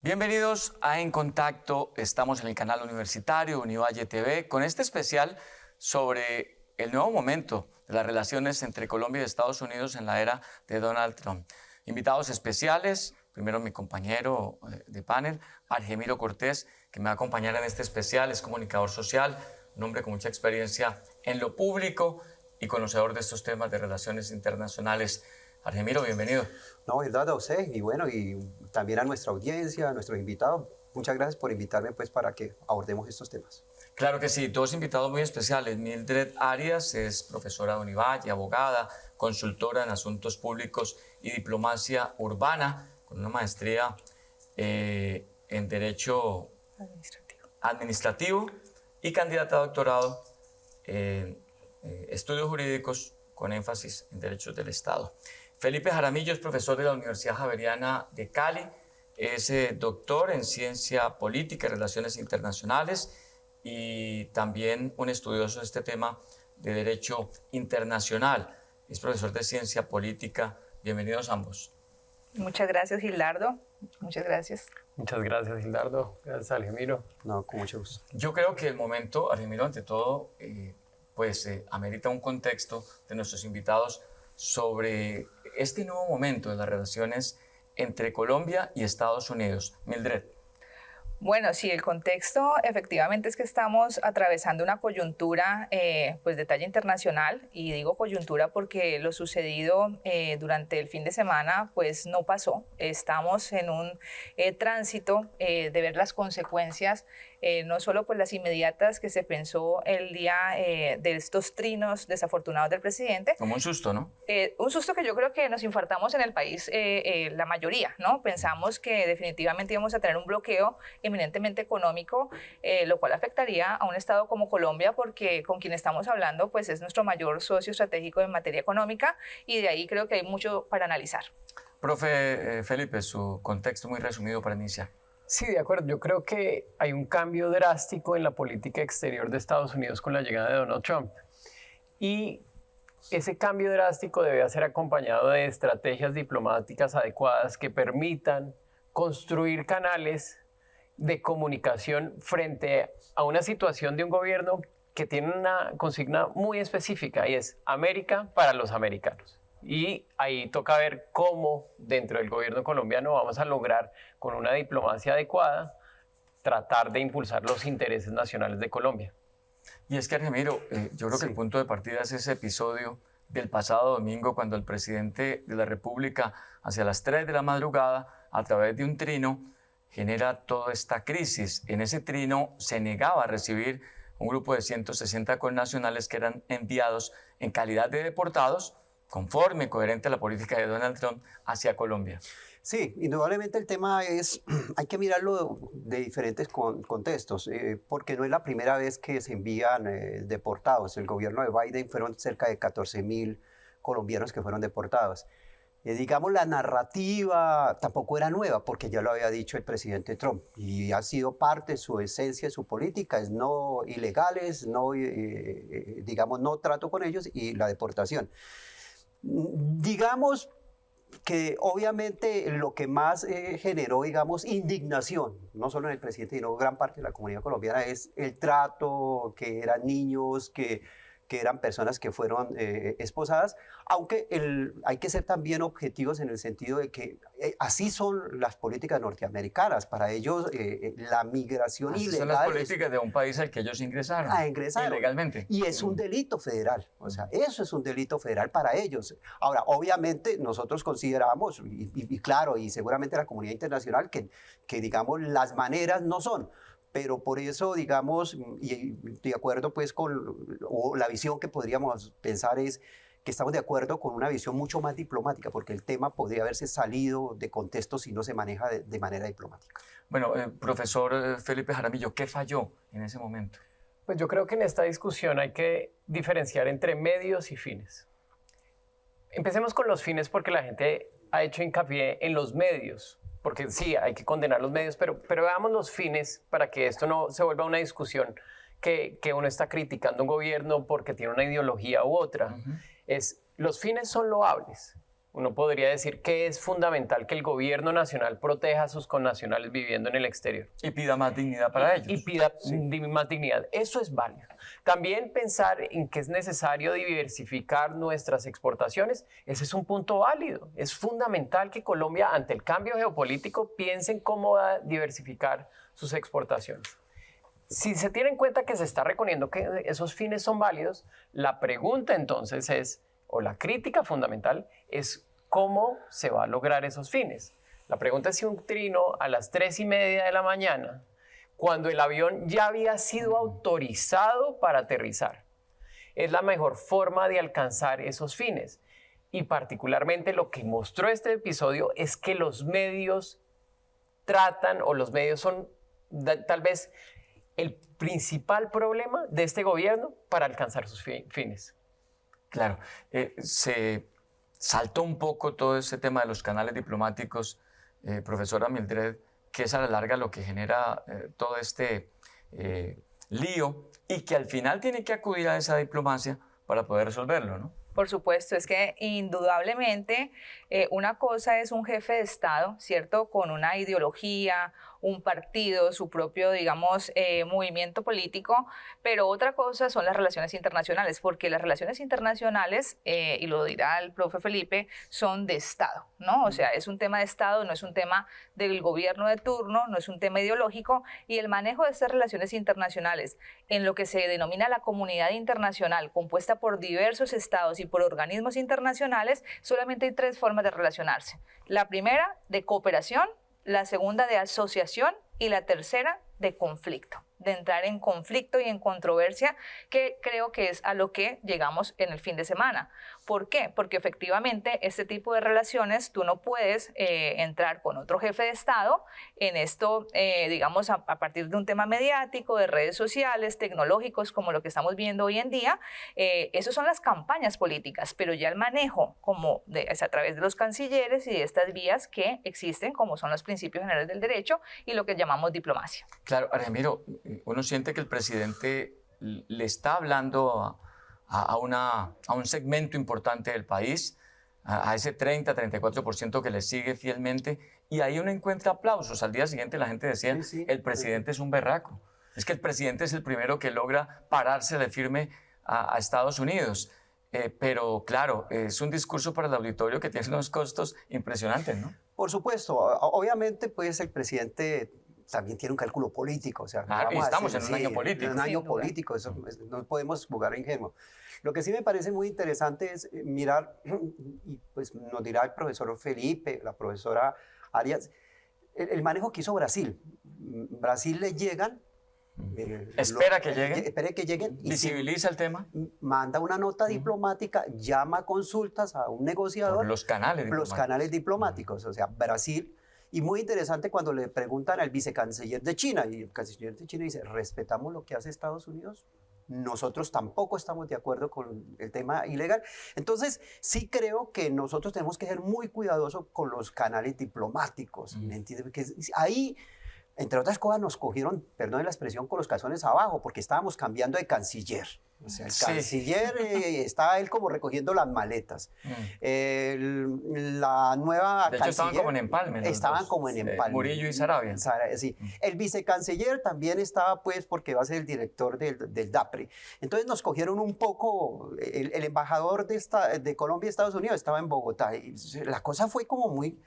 Bienvenidos a En Contacto. Estamos en el canal universitario Univalle TV con este especial sobre el nuevo momento de las relaciones entre Colombia y Estados Unidos en la era de Donald Trump. Invitados especiales, primero mi compañero de panel, Argemiro Cortés, que me va a acompañar en este especial, es comunicador social, un hombre con mucha experiencia en lo público y conocedor de estos temas de relaciones internacionales. Argemiro, bienvenido. No, verdad, a usted, y bueno, y también a nuestra audiencia, a nuestros invitados. Muchas gracias por invitarme, pues, para que abordemos estos temas. Claro que sí, dos invitados muy especiales. Mildred Arias es profesora de Univalle, abogada, consultora en asuntos públicos y diplomacia urbana, con una maestría en Derecho Administrativo y candidata a doctorado en estudios jurídicos con énfasis en derechos del Estado. Felipe Jaramillo es profesor de la Universidad Javeriana de Cali, es doctor en Ciencia Política y Relaciones Internacionales y también un estudioso de este tema de Derecho Internacional. Es profesor de Ciencia Política. Bienvenidos ambos. Muchas gracias, Gildardo. Muchas gracias. Muchas gracias, Gildardo. Gracias, Argemiro. No, con mucho gusto. Yo creo que el momento, Argemiro, ante todo, amerita un contexto de nuestros invitados sobre este nuevo momento de las relaciones entre Colombia y Estados Unidos. Mildred. Bueno, sí, el contexto efectivamente es que estamos atravesando una coyuntura pues de talla internacional, y digo coyuntura porque lo sucedido durante el fin de semana pues no pasó. Estamos en un tránsito de ver las consecuencias, no solo pues las inmediatas que se pensó el día de estos trinos desafortunados del presidente. Como un susto, ¿no? Un susto que yo creo que nos infartamos en el país la mayoría, ¿no? Pensamos que definitivamente íbamos a tener un bloqueo eminentemente económico, lo cual afectaría a un estado como Colombia, porque con quien estamos hablando pues es nuestro mayor socio estratégico en materia económica, y de ahí creo que hay mucho para analizar. Profe Felipe, su contexto muy resumido para iniciar. Sí, de acuerdo. Yo creo que hay un cambio drástico en la política exterior de Estados Unidos con la llegada de Donald Trump. Y ese cambio drástico debe ser acompañado de estrategias diplomáticas adecuadas que permitan construir canales de comunicación frente a una situación de un gobierno que tiene una consigna muy específica, y es América para los americanos. Y ahí toca ver cómo dentro del gobierno colombiano vamos a lograr, con una diplomacia adecuada, tratar de impulsar los intereses nacionales de Colombia. Y es que, Argemiro, yo creo que el punto de partida es ese episodio del pasado domingo, cuando el presidente de la República, hacia las 3 de la madrugada, a través de un trino, genera toda esta crisis. En ese trino se negaba a recibir un grupo de 160 connacionales que eran enviados en calidad de deportados, conforme, coherente a la política de Donald Trump hacia Colombia. Sí, indudablemente el tema es, hay que mirarlo de diferentes contextos, porque no es la primera vez que se envían deportados. El gobierno de Biden fueron cerca de 14.000 colombianos que fueron deportados. Digamos, la narrativa tampoco era nueva, porque ya lo había dicho el presidente Trump, y ha sido parte de su esencia, de su política, es no ilegales, no, digamos, no trato con ellos y la deportación. Digamos que obviamente lo que más generó, digamos, indignación, no solo en el presidente, sino gran parte de la comunidad colombiana, es el trato, que eran niños, que eran personas que fueron esposadas, aunque hay que ser también objetivos en el sentido de que así son las políticas norteamericanas. Para ellos la migración así ilegal... son las políticas de un país al que ellos ingresaron. Ilegalmente. Y es un delito federal, o sea, eso es un delito federal para ellos. Ahora, obviamente nosotros consideramos, y claro, y seguramente la comunidad internacional, que digamos las maneras no son. Pero por eso, digamos, y de acuerdo pues con la visión que podríamos pensar es que estamos de acuerdo con una visión mucho más diplomática, porque el tema podría haberse salido de contexto si no se maneja de manera diplomática. Bueno, profesor Felipe Jaramillo, ¿qué falló en ese momento? Pues yo creo que en esta discusión hay que diferenciar entre medios y fines. Empecemos con los fines, porque la gente ha hecho hincapié en los medios, porque sí, hay que condenar los medios, pero veamos los fines para que esto no se vuelva una discusión que uno está criticando un gobierno porque tiene una ideología u otra. Los fines son loables. uno podría decir que es fundamental que el gobierno nacional proteja a sus connacionales viviendo en el exterior. Y pida más dignidad para ellos. Y pida más dignidad. Eso es válido. También pensar en que es necesario diversificar nuestras exportaciones, ese es un punto válido. Es fundamental que Colombia, ante el cambio geopolítico, piense en cómo va a diversificar sus exportaciones. Si se tiene en cuenta que se está reconociendo que esos fines son válidos, la pregunta entonces es, o la crítica fundamental es cómo se va a lograr esos fines. La pregunta es si un trino a las 3:30 de la mañana, cuando el avión ya había sido autorizado para aterrizar, es la mejor forma de alcanzar esos fines. Y particularmente lo que mostró este episodio es que los medios tratan, o los medios son tal vez el principal problema de este gobierno para alcanzar sus fines. Claro, se saltó un poco todo ese tema de los canales diplomáticos, profesora Mildred, que es a la larga lo que genera todo este lío y que al final tiene que acudir a esa diplomacia para poder resolverlo, ¿no? Por supuesto, es que indudablemente una cosa es un jefe de Estado, ¿cierto? Con una ideología, un partido, su propio, digamos, movimiento político, pero otra cosa son las relaciones internacionales, porque las relaciones internacionales, y lo dirá el profe Felipe, son de Estado, ¿no? O sea, es un tema de Estado, no es un tema del gobierno de turno, no es un tema ideológico, y el manejo de estas relaciones internacionales en lo que se denomina la comunidad internacional, compuesta por diversos estados y por organismos internacionales, solamente hay 3 formas de relacionarse. La primera, de cooperación; la segunda, de asociación; y la tercera, de conflicto, de entrar en conflicto y en controversia, que creo que es a lo que llegamos en el fin de semana. ¿Por qué? Porque efectivamente este tipo de relaciones tú no puedes entrar con otro jefe de Estado en esto, digamos, a partir de un tema mediático, de redes sociales, tecnológicos, como lo que estamos viendo hoy en día. Esas son las campañas políticas, pero ya el manejo es a través de los cancilleres y de estas vías que existen, como son los principios generales del derecho y lo que llamamos diplomacia. Claro, Argemiro, uno siente que el presidente le está hablando a un segmento importante del país, a ese 30-34% que le sigue fielmente, y ahí uno encuentra aplausos. Al día siguiente la gente decía, el presidente es un berraco. Es que el presidente es el primero que logra pararse de firme a Estados Unidos. Pero claro, es un discurso para el auditorio que tiene unos costos impresionantes, ¿no? Por supuesto, obviamente pues el presidente también tiene un cálculo político. O sea, claro, y estamos en un año político. En un año político, eso, no podemos jugar ingenuo. Lo que sí me parece muy interesante es mirar, y pues nos dirá el profesor Felipe, la profesora Arias, el manejo que hizo Brasil. Brasil le llegan... Espera que lleguen. Espere que lleguen. Visibiliza el tema. Manda una nota diplomática, llama a consultas a un negociador. Por los canales diplomáticos. Los canales diplomáticos. O sea, Brasil. Y muy interesante cuando le preguntan al vicecanciller de China, y el canciller de China dice, respetamos lo que hace Estados Unidos, nosotros tampoco estamos de acuerdo con el tema ilegal. Entonces, sí creo que nosotros tenemos que ser muy cuidadosos con los canales diplomáticos, ¿me entiendes? Porque ahí, entre otras cosas, nos cogieron, perdón la expresión, con los calzones abajo, porque estábamos cambiando de canciller. O sea, el canciller estaba él como recogiendo las maletas. La nueva de hecho, estaban como en empalme. Estaban como en empalme. Murillo y Sarabia. Sí. El vicecanciller también estaba, pues, porque va a ser el director del DAPRE. Entonces nos cogieron un poco, el embajador de Colombia y Estados Unidos estaba en Bogotá. Y la cosa fue como muy,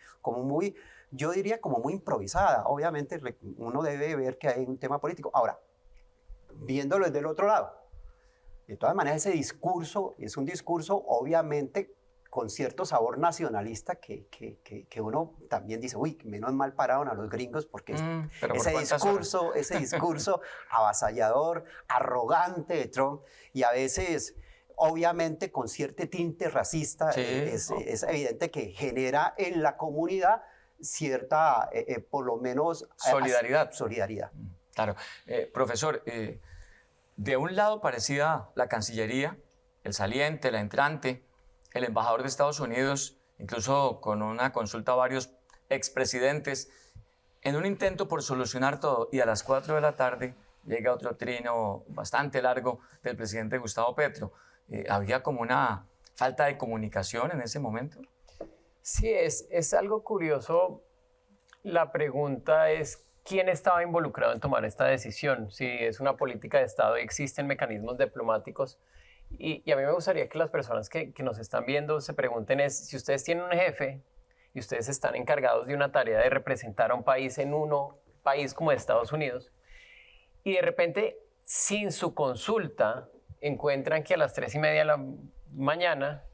yo diría como muy improvisada. Obviamente uno debe ver que hay un tema político. Ahora, viéndolo desde el otro lado, de todas maneras ese discurso es un discurso obviamente con cierto sabor nacionalista que uno también dice, uy, menos mal pararon a los gringos porque ese discurso avasallador, arrogante de Trump y a veces... Obviamente con cierto tinte racista, es evidente que genera en la comunidad cierta, por lo menos... Solidaridad. Solidaridad. Claro. Profesor, de un lado parecía la Cancillería, el saliente, la entrante, el embajador de Estados Unidos, incluso con una consulta a varios expresidentes, en un intento por solucionar todo, y a las 4 de la tarde llega otro trino bastante largo del presidente Gustavo Petro. ¿Había como una falta de comunicación en ese momento? Sí, es algo curioso. La pregunta es, ¿quién estaba involucrado en tomar esta decisión? Si es una política de Estado, existen mecanismos diplomáticos. Y a mí me gustaría que las personas que nos están viendo se pregunten si ustedes tienen un jefe y ustedes están encargados de una tarea de representar a un país en un país como Estados Unidos, y de repente, sin su consulta, encuentran que a las 3:30 de la mañana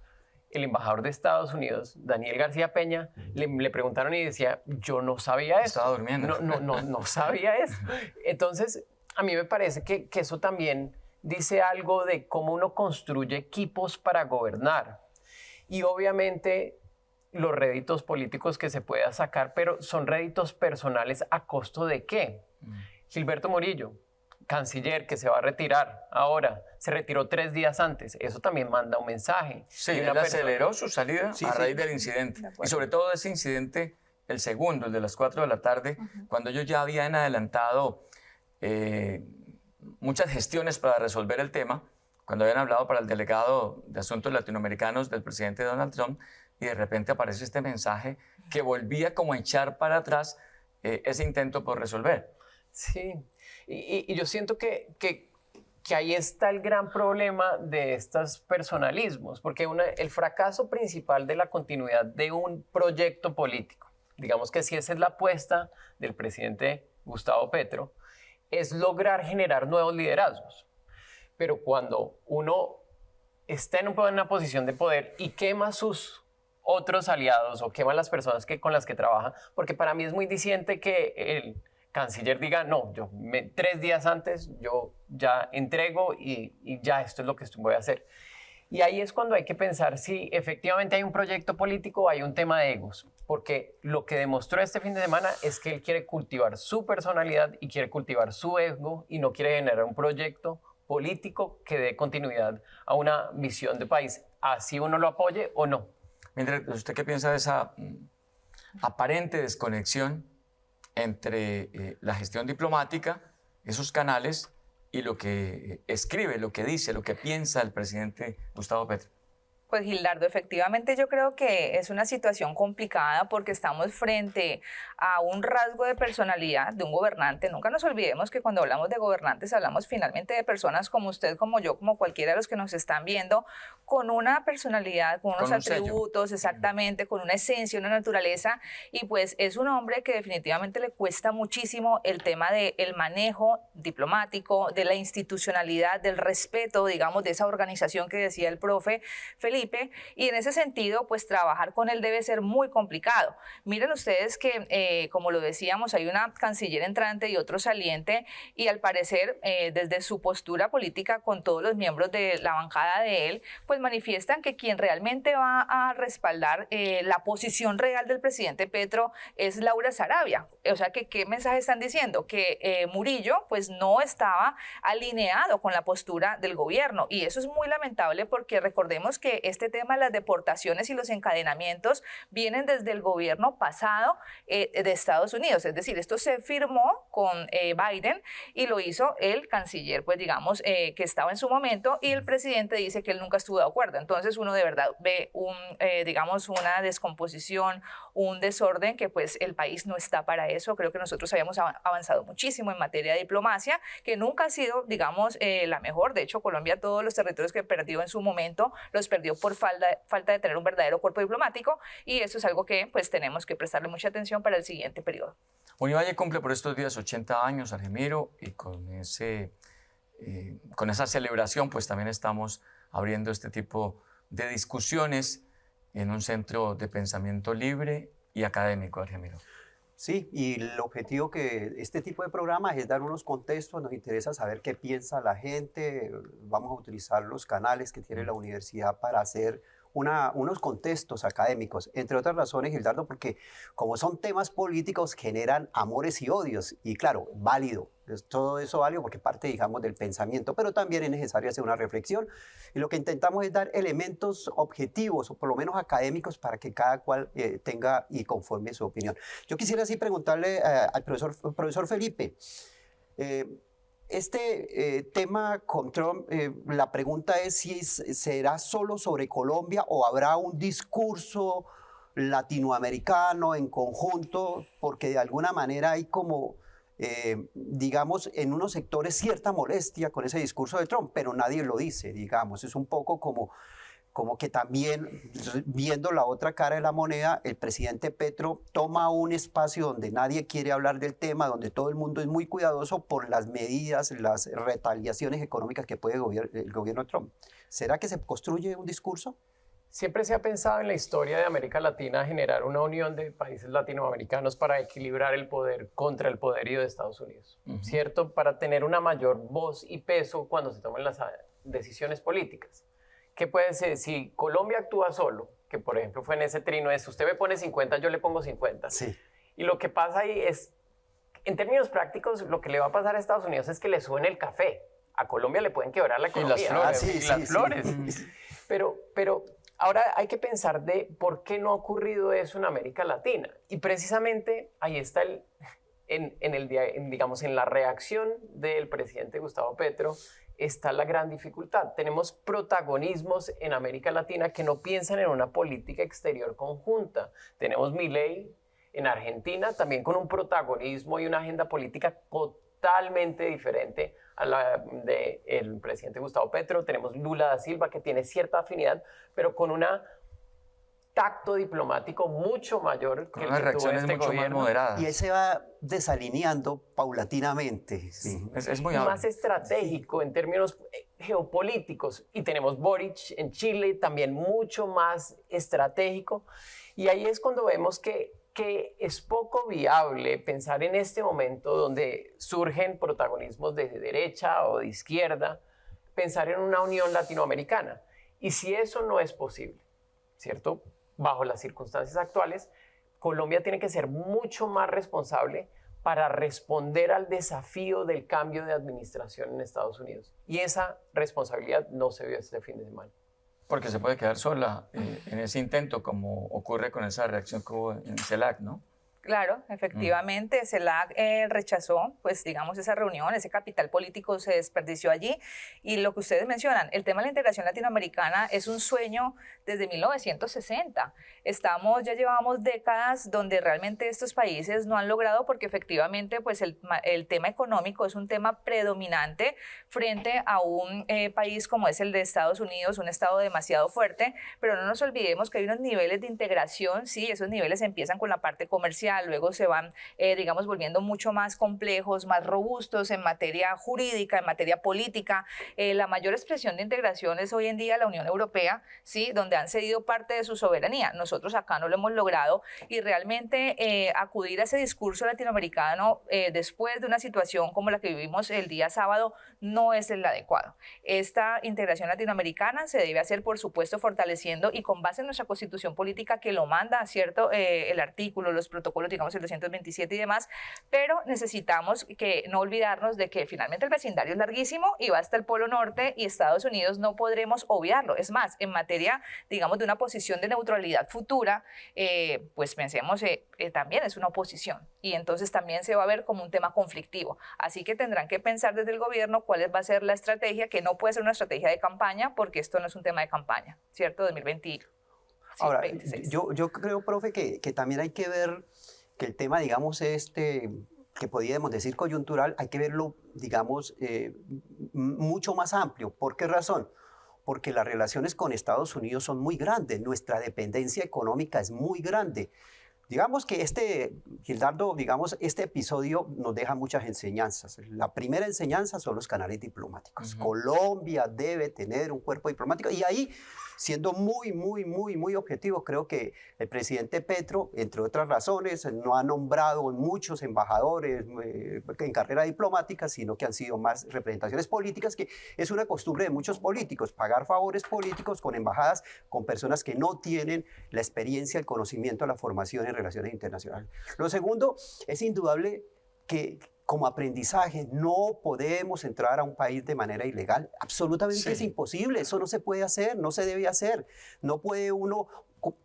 el embajador de Estados Unidos, Daniel García Peña, le preguntaron y decía, yo no sabía eso. Estaba durmiendo. No sabía eso. Entonces, a mí me parece que eso también dice algo de cómo uno construye equipos para gobernar. Y obviamente los réditos políticos que se pueda sacar, pero son réditos personales ¿a costo de qué? Gilberto Murillo, canciller que se va a retirar ahora, se retiró 3 días antes, eso también manda un mensaje. Sí, él aceleró su salida a raíz del incidente. Y sobre todo ese incidente, el segundo, el de las 4 de la tarde, cuando ellos ya habían adelantado muchas gestiones para resolver el tema, cuando habían hablado para el delegado de Asuntos Latinoamericanos del presidente Donald Trump, y de repente aparece este mensaje que volvía como a echar para atrás ese intento por resolver. Sí, y yo siento que ahí está el gran problema de estos personalismos, porque el fracaso principal de la continuidad de un proyecto político, digamos que si esa es la apuesta del presidente Gustavo Petro, es lograr generar nuevos liderazgos. Pero cuando uno está en una posición de poder y quema sus otros aliados o quema las personas con las que trabaja, porque para mí es muy diciente que el canciller diga, no, 3 días antes yo ya entrego y ya esto es lo que voy a hacer. Y ahí es cuando hay que pensar si efectivamente hay un proyecto político o hay un tema de egos, porque lo que demostró este fin de semana es que él quiere cultivar su personalidad y quiere cultivar su ego y no quiere generar un proyecto político que dé continuidad a una visión de país, así uno lo apoye o no. Mildred, ¿usted qué piensa de esa aparente desconexión entre la gestión diplomática, esos canales, y lo que escribe, lo que dice, lo que piensa el presidente Gustavo Petro? Pues Gildardo, efectivamente yo creo que es una situación complicada porque estamos frente a un rasgo de personalidad de un gobernante. Nunca nos olvidemos que cuando hablamos de gobernantes hablamos finalmente de personas como usted, como yo, como cualquiera de los que nos están viendo, con una personalidad, con unos atributos, exactamente, con una esencia, una naturaleza, y pues es un hombre que definitivamente le cuesta muchísimo el tema del manejo diplomático, de la institucionalidad, del respeto, digamos, de esa organización que decía el profe Felipe, y en ese sentido, pues trabajar con él debe ser muy complicado. Miren ustedes que, como lo decíamos, hay una canciller entrante y otro saliente, y al parecer, desde su postura política con todos los miembros de la bancada de él, pues manifiestan que quien realmente va a respaldar la posición real del presidente Petro es Laura Sarabia. O sea, que ¿qué mensaje están diciendo? Que Murillo, pues no estaba alineado con la postura del gobierno, y eso es muy lamentable porque recordemos que este tema de las deportaciones y los encadenamientos vienen desde el gobierno pasado de Estados Unidos. Es decir, esto se firmó con Biden y lo hizo el canciller, pues digamos, que estaba en su momento, y el presidente dice que él nunca estuvo de acuerdo. Entonces uno de verdad ve digamos, una descomposición, un desorden que pues el país no está para eso. Creo que nosotros habíamos avanzado muchísimo en materia de diplomacia, que nunca ha sido, digamos, la mejor. De hecho, Colombia, todos los territorios que perdió en su momento, los perdió por falta de tener un verdadero cuerpo diplomático, y eso es algo que pues tenemos que prestarle mucha atención para el siguiente periodo. Univalle cumple por estos días 80 años, Argemiro, y con esa celebración pues también estamos abriendo este tipo de discusiones en un centro de pensamiento libre y académico, Argemiro. Sí, y el objetivo que este tipo de programas es dar unos contextos, nos interesa saber qué piensa la gente, vamos a utilizar los canales que tiene la universidad para hacer unos contextos académicos, entre otras razones, Gildardo, porque como son temas políticos generan amores y odios, y claro, válido, todo eso válido porque parte, digamos, del pensamiento, pero también es necesario hacer una reflexión, y lo que intentamos es dar elementos objetivos, o por lo menos académicos, para que cada cual tenga y conforme su opinión. Yo quisiera así preguntarle al profesor Felipe, este tema con Trump, la pregunta es si será solo sobre Colombia o habrá un discurso latinoamericano en conjunto, porque de alguna manera hay como, digamos, en unos sectores cierta molestia con ese discurso de Trump, pero nadie lo dice, digamos. Es un poco como que también, viendo la otra cara de la moneda, el presidente Petro toma un espacio donde nadie quiere hablar del tema, donde todo el mundo es muy cuidadoso por las medidas, las retaliaciones económicas que puede el gobierno Trump. ¿Será que se construye un discurso? Siempre se ha pensado en la historia de América Latina generar una unión de países latinoamericanos para equilibrar el poder contra el poderío de Estados Unidos, ¿cierto? Para tener una mayor voz y peso cuando se tomen las decisiones políticas. ¿Qué puede ser? Si Colombia actúa solo, que por ejemplo fue en ese trino, es usted me pone 50, yo le pongo 50. Sí. Y lo que pasa ahí es, en términos prácticos, lo que le va a pasar a Estados Unidos es que le suben el café. A Colombia le pueden quebrar la economía. Y las flores. Y las flores. Pero ahora hay que pensar de por qué no ha ocurrido eso en América Latina. Y precisamente ahí está digamos, en la reacción del presidente Gustavo Petro, está la gran dificultad. Tenemos protagonismos en América Latina que no piensan en una política exterior conjunta. Tenemos Milei en Argentina, también con un protagonismo y una agenda política totalmente diferente a la del presidente Gustavo Petro. Tenemos Lula da Silva, que tiene cierta afinidad, pero con un tacto diplomático mucho mayor que el que tuvo este mucho gobierno. más moderadas. Y él se va desalineando paulatinamente. Sí. Es muy más estratégico en términos geopolíticos. Y tenemos Boric en Chile, también mucho más estratégico. Y ahí es cuando vemos que es poco viable pensar en este momento donde surgen protagonismos de derecha o de izquierda, pensar en una unión latinoamericana. Y si eso no es posible, ¿cierto? Bajo las circunstancias actuales, Colombia tiene que ser mucho más responsable para responder al desafío del cambio de administración en Estados Unidos. Y esa responsabilidad no se vio este fin de semana. Porque se puede quedar sola en ese intento, como ocurre con esa reacción que hubo en CELAC, ¿no? Claro, efectivamente, CELAC rechazó, pues digamos, esa reunión, ese capital político se desperdició allí. Y lo que ustedes mencionan, el tema de la integración latinoamericana es un sueño desde 1960. Ya llevamos décadas donde realmente estos países no han logrado, porque efectivamente pues el tema económico es un tema predominante frente a un país como es el de Estados Unidos, un estado demasiado fuerte, pero no nos olvidemos que hay unos niveles de integración, sí, esos niveles empiezan con la parte comercial, luego se van, digamos, volviendo mucho más complejos, más robustos en materia jurídica, en materia política. La mayor expresión de integración es hoy en día la Unión Europea, ¿sí? Donde han cedido parte de su soberanía. Nosotros acá no lo hemos logrado y realmente acudir a ese discurso latinoamericano después de una situación como la que vivimos el día sábado no es el adecuado. Esta integración latinoamericana se debe hacer, por supuesto, fortaleciendo y con base en nuestra constitución política que lo manda, ¿cierto? El artículo, los protocolos, digamos el 227 y demás, pero necesitamos no olvidarnos de que finalmente el vecindario es larguísimo y va hasta el Polo Norte y Estados Unidos no podremos obviarlo. Es más, en materia, digamos, de una posición de neutralidad futura, pues pensemos, también es una oposición y entonces también se va a ver como un tema conflictivo. Así que tendrán que pensar desde el gobierno cuál va a ser la estrategia, que no puede ser una estrategia de campaña porque esto no es un tema de campaña, ¿cierto? 2020. Ahora, 26. yo creo, profe, que también hay que ver que el tema, digamos, que podríamos decir coyuntural, hay que verlo, digamos, mucho más amplio. ¿Por qué razón? Porque las relaciones con Estados Unidos son muy grandes, nuestra dependencia económica es muy grande. Digamos que Gildardo, digamos, este episodio nos deja muchas enseñanzas. La primera enseñanza son los canales diplomáticos. Colombia debe tener un cuerpo diplomático y ahí, siendo muy objetivo, creo que el presidente Petro, entre otras razones, no ha nombrado muchos embajadores en carrera diplomática, sino que han sido más representaciones políticas, que es una costumbre de muchos políticos, pagar favores políticos con embajadas, con personas que no tienen la experiencia, el conocimiento, la formación en relaciones internacionales. Lo segundo, es indudable que como aprendizaje no podemos entrar a un país de manera ilegal. Absolutamente es imposible, eso no se puede hacer, no se debe hacer. No puede uno,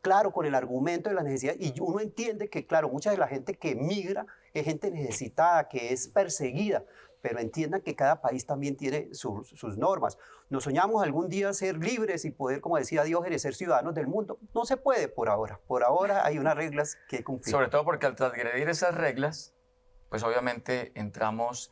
claro, con el argumento de la necesidad, y uno entiende que, claro, mucha de la gente que migra es gente necesitada, que es perseguida, pero entiendan que cada país también tiene sus normas. Nos soñamos algún día ser libres y poder, como decía Diógenes, ser ciudadanos del mundo. No se puede por ahora. Por ahora hay unas reglas que cumplir. Sobre todo porque al transgredir esas reglas, pues obviamente entramos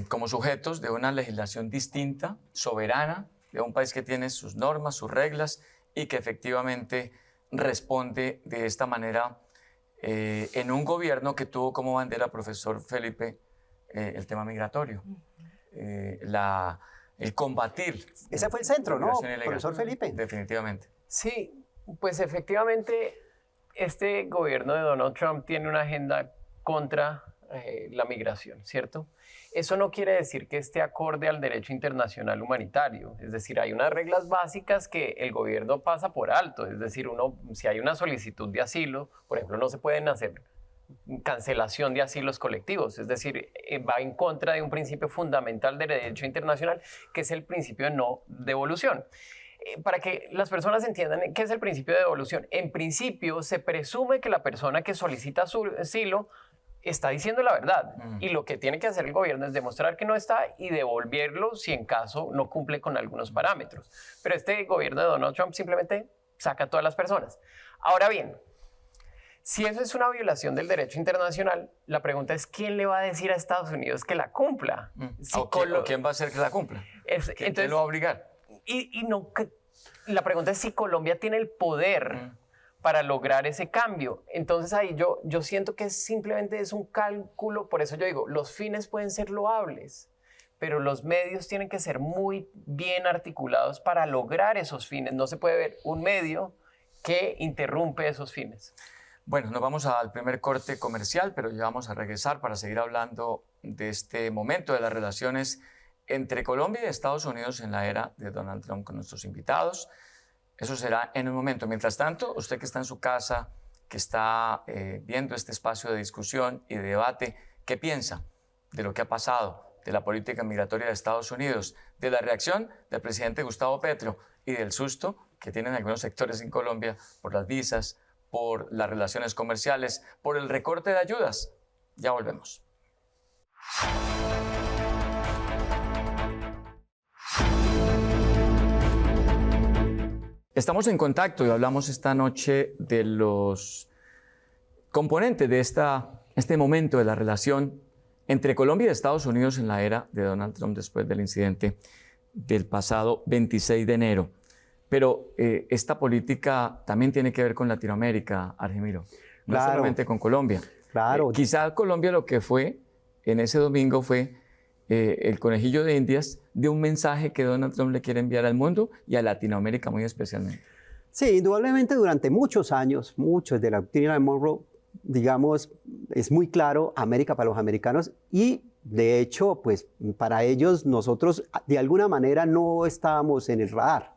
como sujetos de una legislación distinta, soberana, de un país que tiene sus normas, sus reglas y que efectivamente responde de esta manera en un gobierno que tuvo como bandera, profesor Felipe, el tema migratorio, el combatir. Ese fue el centro, ¿no, profesor Felipe? Definitivamente. Sí, pues efectivamente este gobierno de Donald Trump tiene una agenda contra la migración, ¿cierto? Eso no quiere decir que esté acorde al derecho internacional humanitario, es decir, hay unas reglas básicas que el gobierno pasa por alto, es decir, si hay una solicitud de asilo, por ejemplo, no se pueden hacer cancelación de asilos colectivos, es decir, va en contra de un principio fundamental del derecho internacional, que es el principio de no devolución. Para que las personas entiendan qué es el principio de devolución, en principio se presume que la persona que solicita su asilo está diciendo la verdad y lo que tiene que hacer el gobierno es demostrar que no está y devolverlo si en caso no cumple con algunos parámetros. Pero este gobierno de Donald Trump simplemente saca a todas las personas. Ahora bien, si eso es una violación del derecho internacional, la pregunta es ¿quién le va a decir a Estados Unidos que la cumpla? ¿O quién va a hacer que la cumpla? ¿Quién lo va a obligar? La pregunta es si Colombia tiene el poder para lograr ese cambio. Entonces ahí yo siento que simplemente es un cálculo, por eso yo digo, los fines pueden ser loables, pero los medios tienen que ser muy bien articulados para lograr esos fines. No se puede ver un medio que interrumpe esos fines. Bueno, nos vamos al primer corte comercial, pero ya vamos a regresar para seguir hablando de este momento de las relaciones entre Colombia y Estados Unidos en la era de Donald Trump con nuestros invitados. Eso será en un momento. Mientras tanto, usted que está en su casa, que está viendo este espacio de discusión y de debate, ¿qué piensa de lo que ha pasado, de la política migratoria de Estados Unidos, de la reacción del presidente Gustavo Petro y del susto que tienen algunos sectores en Colombia por las visas, por las relaciones comerciales, por el recorte de ayudas? Ya volvemos. Estamos en contacto y hablamos esta noche de los componentes de este momento de la relación entre Colombia y Estados Unidos en la era de Donald Trump después del incidente del pasado 26 de enero. Pero esta política también tiene que ver con Latinoamérica, Argemiro, no Claro. solamente con Colombia. Claro. Quizá Colombia lo que fue en ese domingo fue el conejillo de Indias de un mensaje que Donald Trump le quiere enviar al mundo y a Latinoamérica muy especialmente. Sí, indudablemente durante muchos años, muchos de la doctrina de Monroe, digamos, es muy claro América para los americanos y de hecho, pues para ellos nosotros de alguna manera no estábamos en el radar.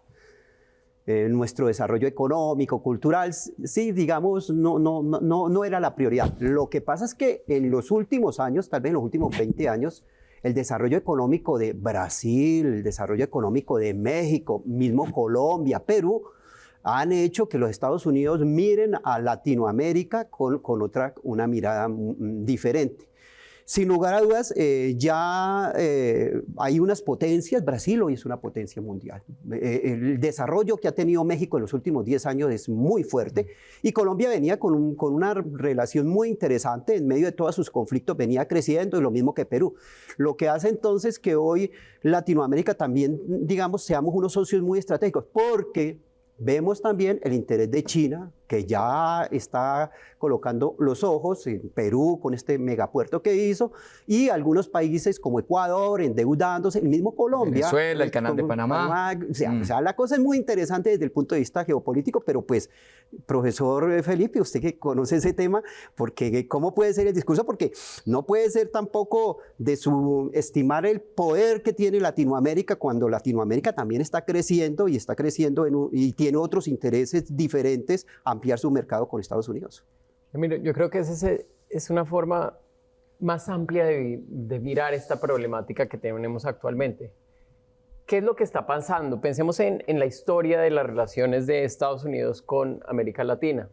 Nuestro desarrollo económico, cultural, sí, digamos, no era la prioridad. Lo que pasa es que en los últimos años, tal vez en los últimos 20 años, el desarrollo económico de Brasil, el desarrollo económico de México, mismo Colombia, Perú, han hecho que los Estados Unidos miren a Latinoamérica con una mirada diferente. Sin lugar a dudas, hay unas potencias. Brasil hoy es una potencia mundial. El desarrollo que ha tenido México en los últimos 10 años es muy fuerte y Colombia venía con una relación muy interesante en medio de todos sus conflictos, venía creciendo y lo mismo que Perú. Lo que hace entonces que hoy Latinoamérica también, digamos, seamos unos socios muy estratégicos, porque vemos también el interés de China, que ya está colocando los ojos en Perú con este megapuerto que hizo, y algunos países como Ecuador endeudándose, el mismo Colombia. Venezuela, el canal de Panamá. O sea, la cosa es muy interesante desde el punto de vista geopolítico, pero pues, profesor Felipe, usted que conoce ese tema, porque ¿cómo puede ser el discurso? Porque no puede ser tampoco de subestimar el poder que tiene Latinoamérica cuando Latinoamérica también está creciendo y y tiene otros intereses diferentes a ampliar su mercado con Estados Unidos. Mira, yo creo que es una forma más amplia de mirar esta problemática que tenemos actualmente. ¿Qué es lo que está pasando? Pensemos en la historia de las relaciones de Estados Unidos con América Latina.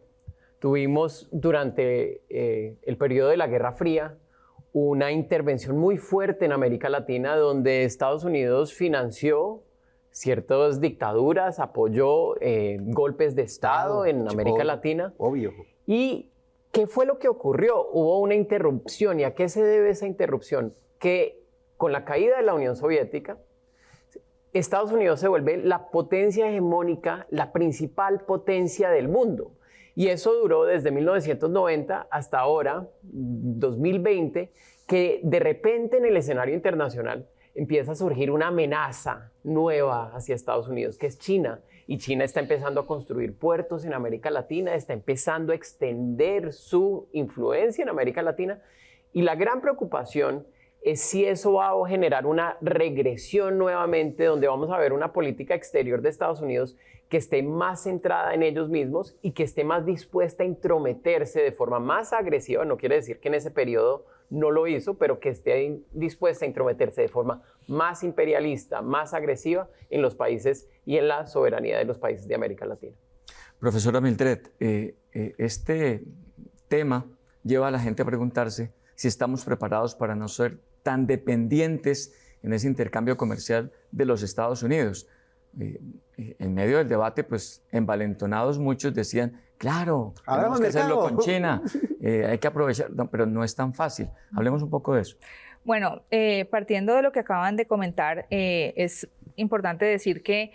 Tuvimos durante el periodo de la Guerra Fría una intervención muy fuerte en América Latina, donde Estados Unidos financió ciertas dictaduras, apoyó golpes de Estado en América Latina. Obvio. ¿Y qué fue lo que ocurrió? Hubo una interrupción. ¿Y a qué se debe esa interrupción? Que con la caída de la Unión Soviética, Estados Unidos se vuelve la potencia hegemónica, la principal potencia del mundo. Y eso duró desde 1990 hasta ahora, 2020, que de repente en el escenario internacional empieza a surgir una amenaza nueva hacia Estados Unidos, que es China. Y China está empezando a construir puertos en América Latina, está empezando a extender su influencia en América Latina. Y la gran preocupación es si eso va a generar una regresión nuevamente, donde vamos a ver una política exterior de Estados Unidos que esté más centrada en ellos mismos y que esté más dispuesta a intrometerse de forma más agresiva. No quiere decir que en ese periodo no lo hizo, pero que esté dispuesta a intrometerse de forma más imperialista, más agresiva en los países y en la soberanía de los países de América Latina. Profesora Mildred, este tema lleva a la gente a preguntarse si estamos preparados para no ser tan dependientes en ese intercambio comercial de los Estados Unidos. En medio del debate, pues envalentonados muchos decían, claro, tenemos que hacerlo con China, hay que aprovechar, no, pero no es tan fácil. Hablemos un poco de eso. Bueno, partiendo de lo que acaban de comentar, es importante decir que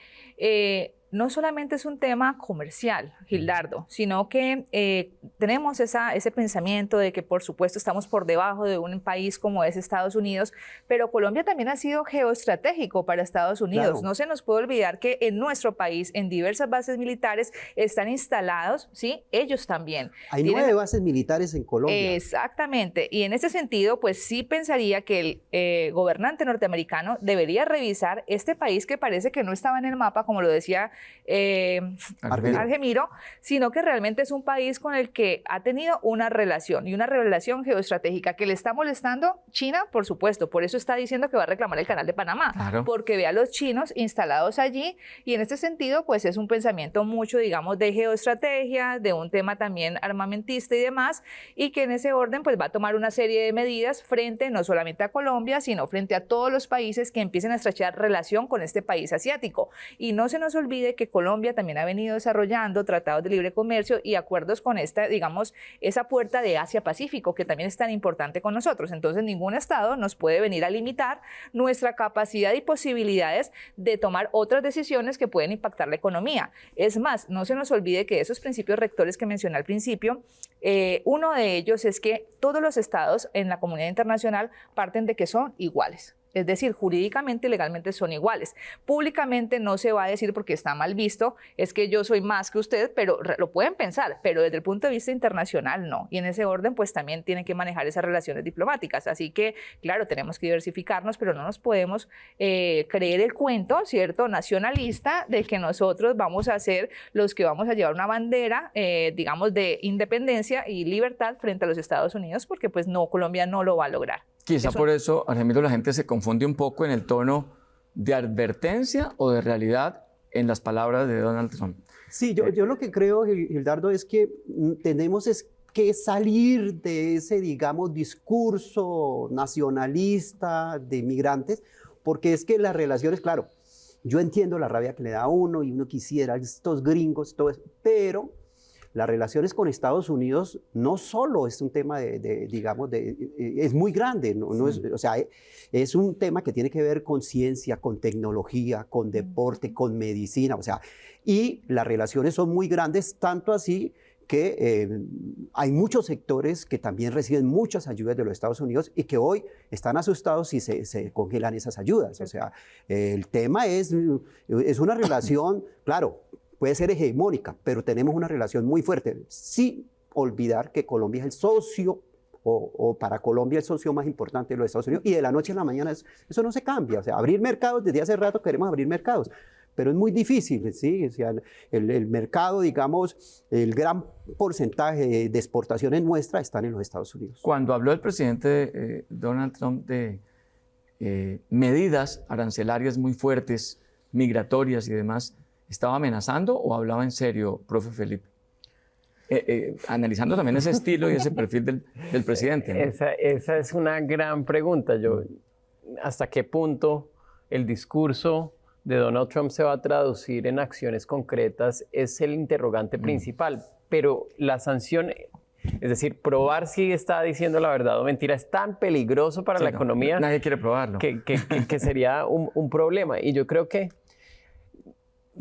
no solamente es un tema comercial, Gildardo, sino que tenemos ese pensamiento de que por supuesto estamos por debajo de un país como es Estados Unidos, pero Colombia también ha sido geoestratégico para Estados Unidos. Claro. No se nos puede olvidar que en nuestro país, en diversas bases militares, están instalados, ¿sí? Ellos también. Hay 9 bases militares en Colombia. Exactamente. Y en ese sentido, pues sí pensaría que el gobernante norteamericano debería revisar este país que parece que no estaba en el mapa, como lo decía Argemiro, sino que realmente es un país con el que ha tenido una relación y una relación geoestratégica que le está molestando China, por supuesto. Por eso está diciendo que va a reclamar el canal de Panamá, claro, porque ve a los chinos instalados allí y en este sentido pues es un pensamiento mucho, digamos, de geoestrategia, de un tema también armamentista y demás, y que en ese orden pues va a tomar una serie de medidas frente no solamente a Colombia, sino frente a todos los países que empiecen a estrechar relación con este país asiático. Y no se nos olvide que Colombia también ha venido desarrollando tratados de libre comercio y acuerdos con esta, digamos, esa puerta de Asia-Pacífico que también es tan importante con nosotros. Entonces, ningún Estado nos puede venir a limitar nuestra capacidad y posibilidades de tomar otras decisiones que pueden impactar la economía. Es más, no se nos olvide que esos principios rectores que mencioné al principio, uno de ellos es que todos los Estados en la comunidad internacional parten de que son iguales. Es decir, jurídicamente y legalmente son iguales. Públicamente no se va a decir porque está mal visto, es que yo soy más que usted, pero lo pueden pensar, pero desde el punto de vista internacional no. Y en ese orden pues también tienen que manejar esas relaciones diplomáticas. Así que, claro, tenemos que diversificarnos, pero no nos podemos creer el cuento, ¿cierto?, nacionalista de que nosotros vamos a ser los que vamos a llevar una bandera, digamos, de independencia y libertad frente a los Estados Unidos, porque pues no, Colombia no lo va a lograr. Quizá por eso, Argemiro, la gente se confunde un poco en el tono de advertencia o de realidad en las palabras de Donald Trump. Sí, yo lo que creo, Gildardo, es que tenemos que salir de ese, digamos, discurso nacionalista de inmigrantes, porque es que las relaciones, claro, yo entiendo la rabia que le da a uno y uno quisiera estos gringos, todo eso, pero las relaciones con Estados Unidos no solo es un tema digamos, es muy grande, no es, o sea, es un tema que tiene que ver con ciencia, con tecnología, con deporte, con medicina, o sea, y las relaciones son muy grandes, tanto así que hay muchos sectores que también reciben muchas ayudas de los Estados Unidos y que hoy están asustados si se congelan esas ayudas. O sea, el tema es una relación, claro, puede ser hegemónica, pero tenemos una relación muy fuerte, sin olvidar que Colombia es el socio, o para Colombia el socio más importante de los Estados Unidos, y de la noche a la mañana eso no se cambia. O sea, abrir mercados, desde hace rato queremos abrir mercados, pero es muy difícil, ¿sí? O sea, el mercado, digamos, el gran porcentaje de exportaciones nuestras están en los Estados Unidos. Cuando habló el presidente Donald Trump de medidas arancelarias muy fuertes, migratorias y demás, ¿estaba amenazando o hablaba en serio, profe Felipe? analizando también ese estilo y ese perfil del presidente, ¿no? Esa es una gran pregunta. ¿Hasta qué punto el discurso de Donald Trump se va a traducir en acciones concretas? Es el interrogante principal. Pero la sanción, es decir, probar si está diciendo la verdad o mentira, es tan peligroso para la economía. Nadie quiere probarlo. Que sería un problema. Y yo creo que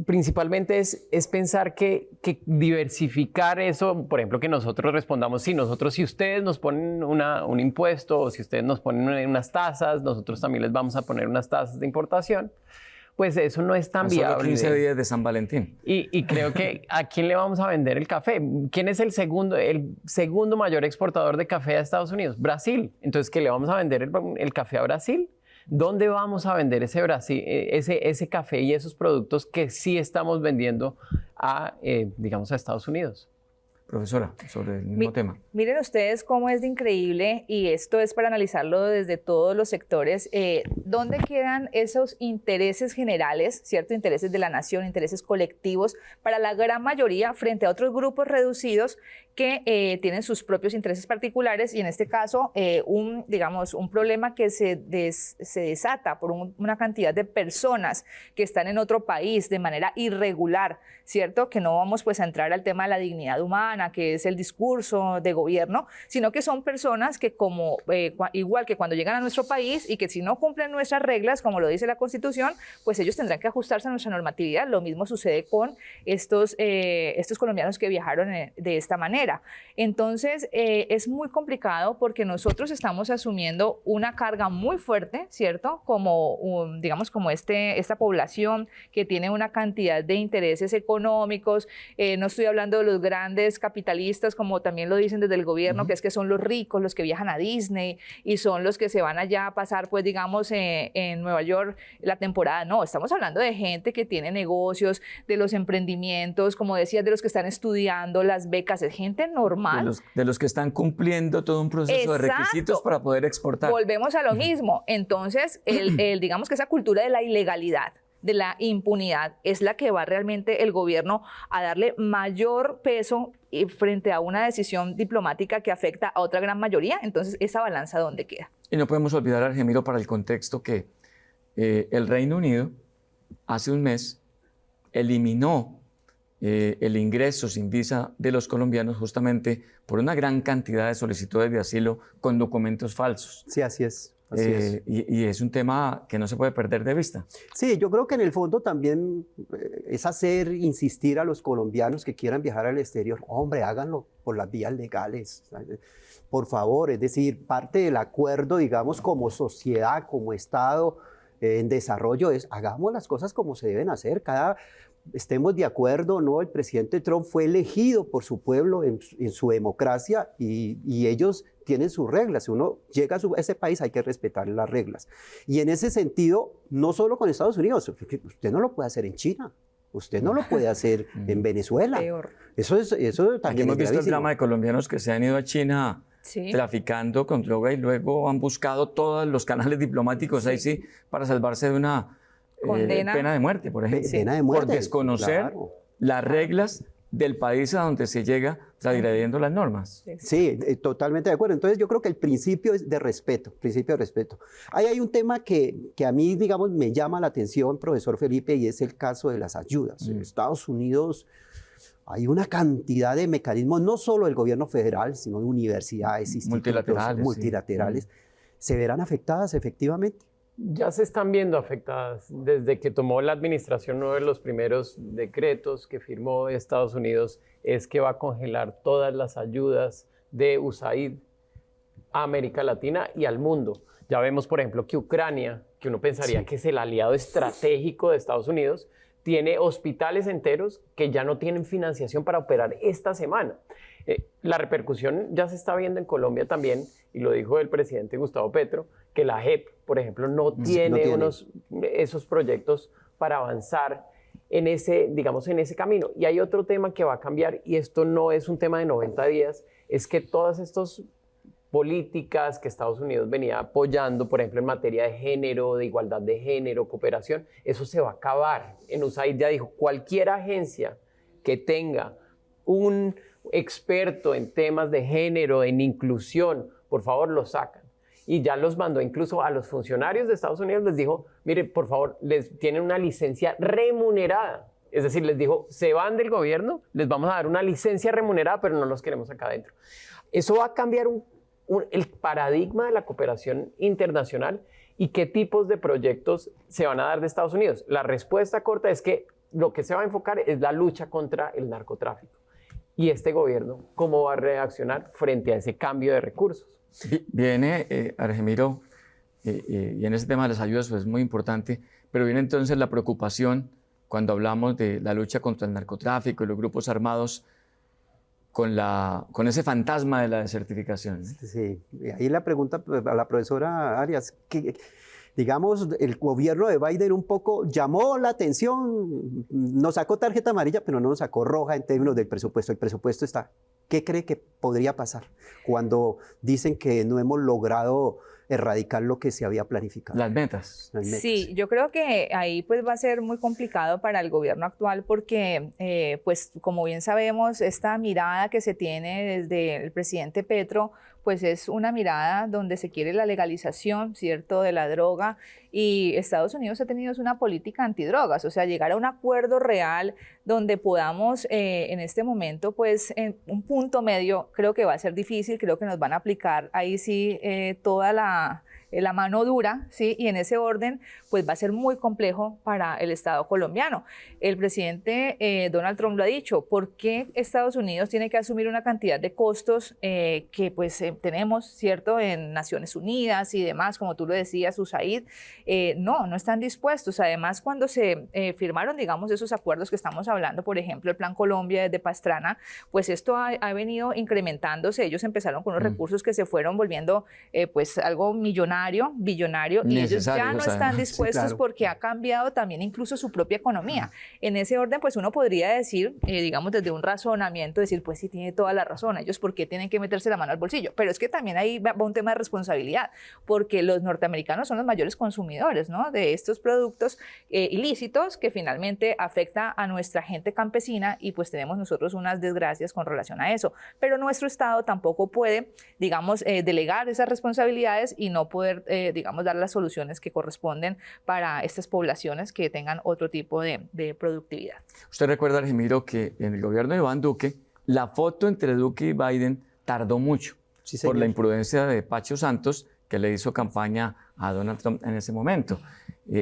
principalmente es pensar que diversificar eso, por ejemplo, que nosotros respondamos, sí, si ustedes nos ponen un impuesto o si ustedes nos ponen unas tasas, nosotros también les vamos a poner unas tasas de importación, pues eso no es tan viable. Solo 15 días de San Valentín. Y creo que ¿a quién le vamos a vender el café? ¿Quién es el segundo mayor exportador de café a Estados Unidos? Brasil. Entonces, ¿qué le vamos a vender el café a Brasil? ¿Dónde vamos a vender ese café y esos productos que sí estamos vendiendo digamos, a Estados Unidos? Profesora, sobre el mismo tema. Miren ustedes cómo es de increíble, y esto es para analizarlo desde todos los sectores, dónde quedan esos intereses generales, ¿cierto? Intereses de la nación, intereses colectivos, para la gran mayoría frente a otros grupos reducidos que tienen sus propios intereses particulares, y en este caso, un problema que se desata por una cantidad de personas que están en otro país de manera irregular, ¿cierto? Que no vamos pues a entrar al tema de la dignidad humana, que es el discurso de gobierno, sino que son personas que igual que cuando llegan a nuestro país y que si no cumplen nuestras reglas, como lo dice la Constitución, pues ellos tendrán que ajustarse a nuestra normatividad. Lo mismo sucede con estos colombianos que viajaron de esta manera. Entonces, es muy complicado porque nosotros estamos asumiendo una carga muy fuerte, ¿cierto? Como esta población que tiene una cantidad de intereses económicos. No estoy hablando de los grandes capitalistas, como también lo dicen desde el gobierno, que son los ricos, los que viajan a Disney y son los que se van allá a pasar, pues digamos, en Nueva York la temporada. No, estamos hablando de gente que tiene negocios, de los emprendimientos, como decías, de los que están estudiando, las becas, es gente normal. De los que están cumpliendo todo un proceso de requisitos para poder exportar. Volvemos a lo mismo. Entonces, digamos que esa cultura de la ilegalidad, de la impunidad, es la que va realmente el gobierno a darle mayor peso frente a una decisión diplomática que afecta a otra gran mayoría. Entonces, esa balanza, ¿dónde queda? Y no podemos olvidar, Argemiro, para el contexto, que el Reino Unido hace un mes eliminó el ingreso sin visa de los colombianos justamente por una gran cantidad de solicitudes de asilo con documentos falsos. Sí, así es. Así es. Y es un tema que no se puede perder de vista. Sí, yo creo que en el fondo también es insistir a los colombianos que quieran viajar al exterior, hombre, háganlo por las vías legales, por favor. Es decir, parte del acuerdo, digamos, como sociedad, como Estado en desarrollo, es hagamos las cosas como se deben hacer. Estemos de acuerdo o no, el presidente Trump fue elegido por su pueblo en su democracia y ellos tienen sus reglas. Si uno llega a ese país hay que respetar las reglas. Y en ese sentido, no solo con Estados Unidos, usted no lo puede hacer en China, usted no lo puede hacer en Venezuela. Peor. Eso también Aquí hemos es visto el gravísimo. drama de colombianos que se han ido a China traficando con droga y luego han buscado todos los canales diplomáticos ahí sí para salvarse de una pena de muerte, por ejemplo. Pena de muerte, por desconocer las reglas del país a donde se llega transgrediendo las normas. Sí, totalmente de acuerdo. Entonces yo creo que el principio es de respeto, principio de respeto. Ahí hay un tema que a mí, digamos, me llama la atención, profesor Felipe, y es el caso de las ayudas. En Estados Unidos hay una cantidad de mecanismos, no solo del gobierno federal, sino de universidades, institutos multilaterales, se verán afectadas efectivamente. Ya se están viendo afectadas. Desde que tomó la administración, uno de los primeros decretos que firmó Estados Unidos es que va a congelar todas las ayudas de USAID a América Latina y al mundo. Ya vemos, por ejemplo, que Ucrania, que uno pensaría que es el aliado estratégico de Estados Unidos, tiene hospitales enteros que ya no tienen financiación para operar esta semana. La repercusión ya se está viendo en Colombia también, y lo dijo el presidente Gustavo Petro, que la JEP, por ejemplo, no tiene esos proyectos para avanzar en ese camino. Y hay otro tema que va a cambiar, y esto no es un tema de 90 días, es que todas estas políticas que Estados Unidos venía apoyando, por ejemplo, en materia de género, de igualdad de género, cooperación, eso se va a acabar. En USAID ya dijo, cualquier agencia que tenga un experto en temas de género, en inclusión, por favor, lo sacan. Y ya los mandó incluso a los funcionarios de Estados Unidos, les dijo, mire, por favor, les tienen una licencia remunerada. Es decir, les dijo, se van del gobierno, les vamos a dar una licencia remunerada, pero no los queremos acá adentro. Eso va a cambiar el paradigma de la cooperación internacional y qué tipos de proyectos se van a dar de Estados Unidos. La respuesta corta es que lo que se va a enfocar es la lucha contra el narcotráfico. Y este gobierno, ¿cómo va a reaccionar frente a ese cambio de recursos? Viene, Argemiro, y en ese tema de las ayudas pues, es muy importante, pero viene entonces la preocupación cuando hablamos de la lucha contra el narcotráfico y los grupos armados con ese fantasma de la desertificación. Sí, y ahí la pregunta a la profesora Arias, que digamos, el gobierno de Biden un poco llamó la atención, nos sacó tarjeta amarilla, pero no nos sacó roja en términos del presupuesto. El presupuesto está. ¿Qué cree que podría pasar cuando dicen que no hemos logrado erradicar lo que se había planificado? Las metas. Sí, yo creo que ahí pues va a ser muy complicado para el gobierno actual porque, pues como bien sabemos, esta mirada que se tiene desde el presidente Petro, pues es una mirada donde se quiere la legalización, ¿cierto?, de la droga, y Estados Unidos ha tenido una política antidrogas, o sea, llegar a un acuerdo real donde podamos en este momento, pues en un punto medio, creo que va a ser difícil, creo que nos van a aplicar ahí sí toda la mano dura, ¿sí? Y en ese orden, pues va a ser muy complejo para el Estado colombiano. El presidente Donald Trump lo ha dicho, ¿por qué Estados Unidos tiene que asumir una cantidad de costos que pues tenemos, ¿cierto?, en Naciones Unidas y demás, como tú lo decías, USAID? No están dispuestos. Además, cuando se firmaron, digamos, esos acuerdos que estamos hablando, por ejemplo, el Plan Colombia de Pastrana, pues esto ha venido incrementándose. Ellos empezaron con unos recursos que se fueron volviendo pues algo billonario, y ellos ya no están dispuestos, sí, claro, porque ha cambiado también incluso su propia economía. En ese orden, pues uno podría decir, digamos, desde un razonamiento, decir, pues sí, tiene toda la razón, ellos por qué tienen que meterse la mano al bolsillo, pero es que también ahí va un tema de responsabilidad, porque los norteamericanos son los mayores consumidores, ¿no?, de estos productos ilícitos que finalmente afecta a nuestra gente campesina, y pues tenemos nosotros unas desgracias con relación a eso, pero nuestro Estado tampoco puede, digamos, delegar esas responsabilidades y no poder, digamos, dar las soluciones que corresponden para estas poblaciones que tengan otro tipo de productividad. Usted recuerda, Argemiro, que en el gobierno de Iván Duque, la foto entre Duque y Biden tardó mucho, sí, por la imprudencia de Pacho Santos, que le hizo campaña a Donald Trump en ese momento.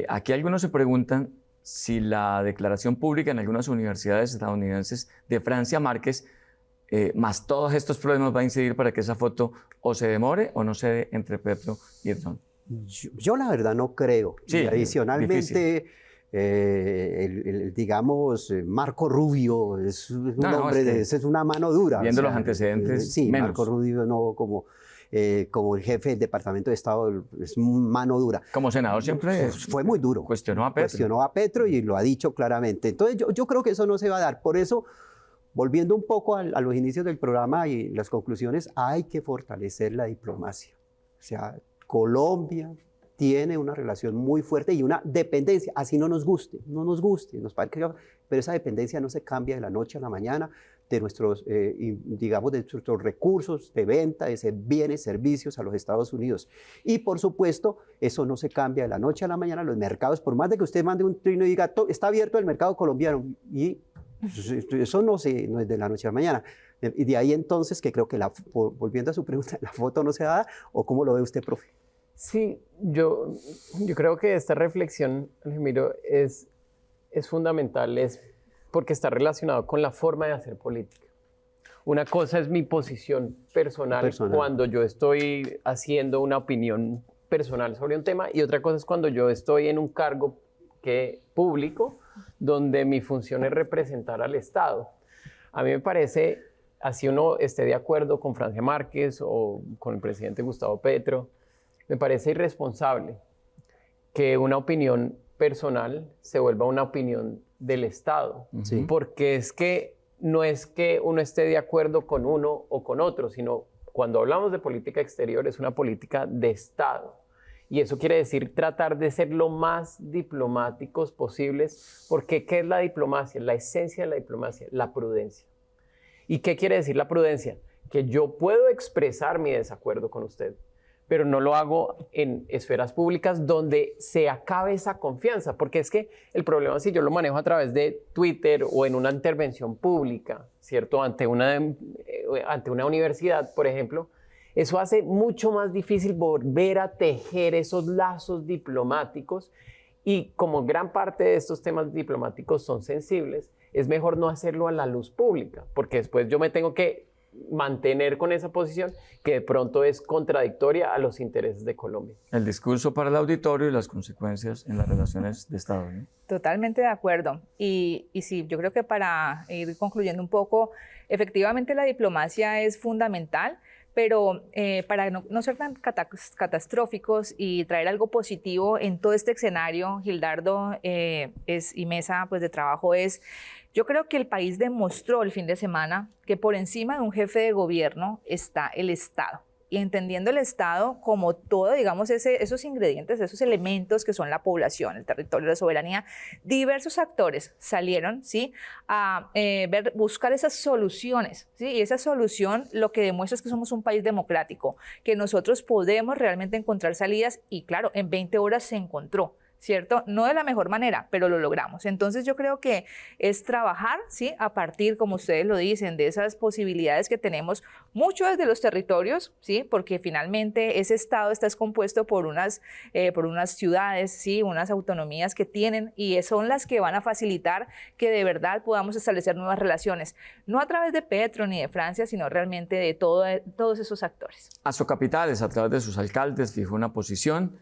Aquí algunos se preguntan si la declaración pública en algunas universidades estadounidenses de Francia Márquez, más todos estos problemas, va a incidir para que esa foto o se demore o no se dé entre Petro y Trump. Yo la verdad no creo. Sí, y adicionalmente, digamos, Marco Rubio es un hombre, es una mano dura. Viendo los antecedentes, sí, menos. Marco Rubio no como el jefe del Departamento de Estado, es mano dura. Como senador siempre fue muy duro. Cuestionó a Petro. Cuestionó a Petro y lo ha dicho claramente. Entonces yo creo que eso no se va a dar. Por eso, volviendo un poco a los inicios del programa y las conclusiones, hay que fortalecer la diplomacia. O sea, Colombia tiene una relación muy fuerte y una dependencia, así no nos guste, nos parece, pero esa dependencia no se cambia de la noche a la mañana de nuestros, digamos, de nuestros recursos de venta, de bienes, servicios a los Estados Unidos. Y por supuesto, eso no se cambia de la noche a la mañana. Los mercados, por más de que usted mande un trino y diga, está abierto el mercado colombiano, y eso no es de la noche a la mañana. Y de ahí entonces que creo que, volviendo a su pregunta, ¿la foto no se da? ¿O cómo lo ve usted, profe? Sí, yo creo que esta reflexión, Alejandro, es fundamental, es porque está relacionado con la forma de hacer política. Una cosa es mi posición personal cuando yo estoy haciendo una opinión personal sobre un tema, y otra cosa es cuando yo estoy en un cargo público donde mi función es representar al Estado. A mí me parece, así uno esté de acuerdo con Francia Márquez o con el presidente Gustavo Petro, me parece irresponsable que una opinión personal se vuelva una opinión del Estado. Sí. Porque es que no es que uno esté de acuerdo con uno o con otro, sino cuando hablamos de política exterior es una política de Estado. Y eso quiere decir tratar de ser lo más diplomáticos posibles, porque ¿qué es la diplomacia? La esencia de la diplomacia, la prudencia. ¿Y qué quiere decir la prudencia? Que yo puedo expresar mi desacuerdo con usted, pero no lo hago en esferas públicas donde se acabe esa confianza, porque es que el problema si yo lo manejo a través de Twitter o en una intervención pública, ¿cierto? Ante una universidad, por ejemplo, eso hace mucho más difícil volver a tejer esos lazos diplomáticos y como gran parte de estos temas diplomáticos son sensibles, es mejor no hacerlo a la luz pública, porque después yo me tengo que mantener con esa posición que de pronto es contradictoria a los intereses de Colombia. El discurso para el auditorio y las consecuencias en las relaciones de Estado, ¿no? Totalmente de acuerdo. Y sí, yo creo que para ir concluyendo un poco, efectivamente la diplomacia es fundamental, pero para no ser tan catastróficos y traer algo positivo en todo este escenario, Gildardo y mesa pues, de trabajo yo creo que el país demostró el fin de semana que por encima de un jefe de gobierno está el Estado. Y entendiendo el Estado como todo, digamos, esos ingredientes, esos elementos que son la población, el territorio, la soberanía, diversos actores salieron, ¿sí?, a buscar esas soluciones, ¿sí? Y esa solución lo que demuestra es que somos un país democrático, que nosotros podemos realmente encontrar salidas y claro, en 20 horas se encontró, ¿cierto? No de la mejor manera, pero lo logramos. Entonces yo creo que es trabajar, ¿sí?, a partir, como ustedes lo dicen, de esas posibilidades que tenemos mucho desde los territorios, ¿sí?, porque finalmente ese Estado está compuesto por unas ciudades, ¿sí?, unas autonomías que tienen y son las que van a facilitar que de verdad podamos establecer nuevas relaciones, no a través de Petro ni de Francia, sino realmente de todos esos actores. Astrocapitales, a través de sus alcaldes, fijó una posición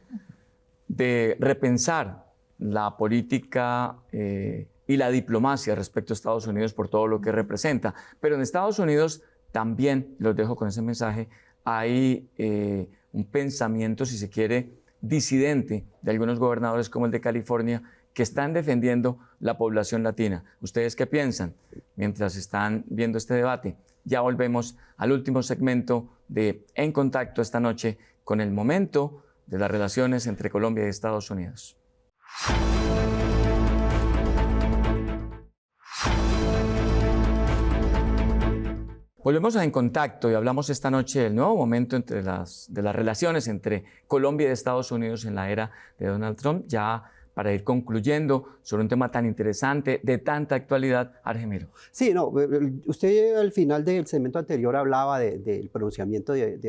de repensar la política y la diplomacia respecto a Estados Unidos por todo lo que representa. Pero en Estados Unidos también, los dejo con ese mensaje, hay un pensamiento, si se quiere, disidente de algunos gobernadores como el de California que están defendiendo la población latina. ¿Ustedes qué piensan mientras están viendo este debate? Ya volvemos al último segmento de En Contacto esta noche con el momento de las relaciones entre Colombia y Estados Unidos. Volvemos a En Contacto y hablamos esta noche del nuevo momento de las relaciones entre Colombia y Estados Unidos en la era de Donald Trump, ya para ir concluyendo sobre un tema tan interesante, de tanta actualidad, Argemiro. Sí, no, usted al final del segmento anterior hablaba del pronunciamiento de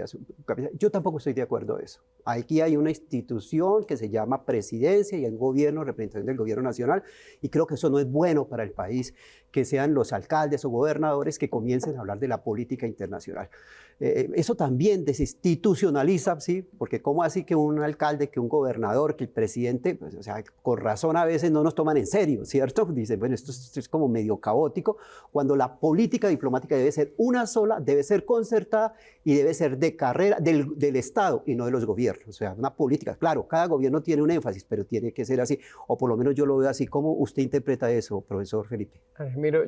yo tampoco estoy de acuerdo en eso. Aquí hay una institución que se llama presidencia y hay un gobierno, representación del gobierno nacional, y creo que eso no es bueno para el país, que sean los alcaldes o gobernadores que comiencen a hablar de la política internacional. Eso también desinstitucionaliza, ¿sí? Porque ¿cómo así que un alcalde, que un gobernador, que el presidente, pues, o sea, con razón a veces no nos toman en serio, ¿cierto? Dicen, bueno, esto es como medio caótico, cuando la política diplomática debe ser una sola, debe ser concertada y debe ser de carrera del Estado y no de los gobiernos. O sea, una política, claro, cada gobierno tiene un énfasis, pero tiene que ser así, o por lo menos yo lo veo así. ¿Cómo usted interpreta eso, profesor Felipe? Mira,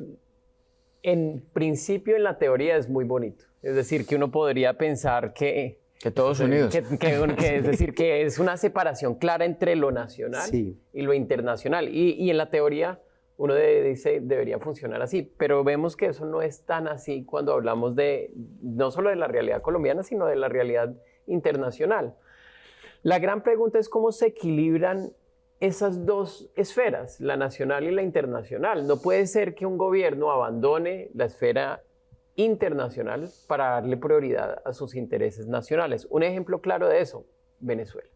en principio en la teoría es muy bonito. Es decir, que uno podría pensar que todos unidos. Es decir, que es una separación clara entre lo nacional y lo internacional. Y en la teoría uno dice debería funcionar así, pero vemos que eso no es tan así cuando hablamos no solo de la realidad colombiana, sino de la realidad internacional. La gran pregunta es cómo se equilibran esas dos esferas, la nacional y la internacional. No puede ser que un gobierno abandone la esfera internacional para darle prioridad a sus intereses nacionales. Un ejemplo claro de eso, Venezuela.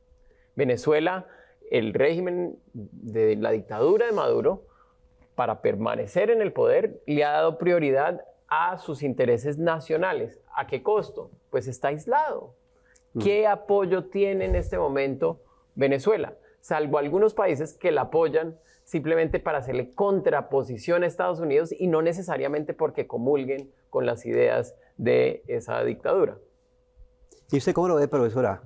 Venezuela, el régimen de la dictadura de Maduro, para permanecer en el poder, le ha dado prioridad a sus intereses nacionales. ¿A qué costo? Pues está aislado. ¿Qué apoyo tiene en este momento Venezuela? Salvo algunos países que la apoyan simplemente para hacerle contraposición a Estados Unidos y no necesariamente porque comulguen con las ideas de esa dictadura. ¿Y usted cómo lo ve, profesora?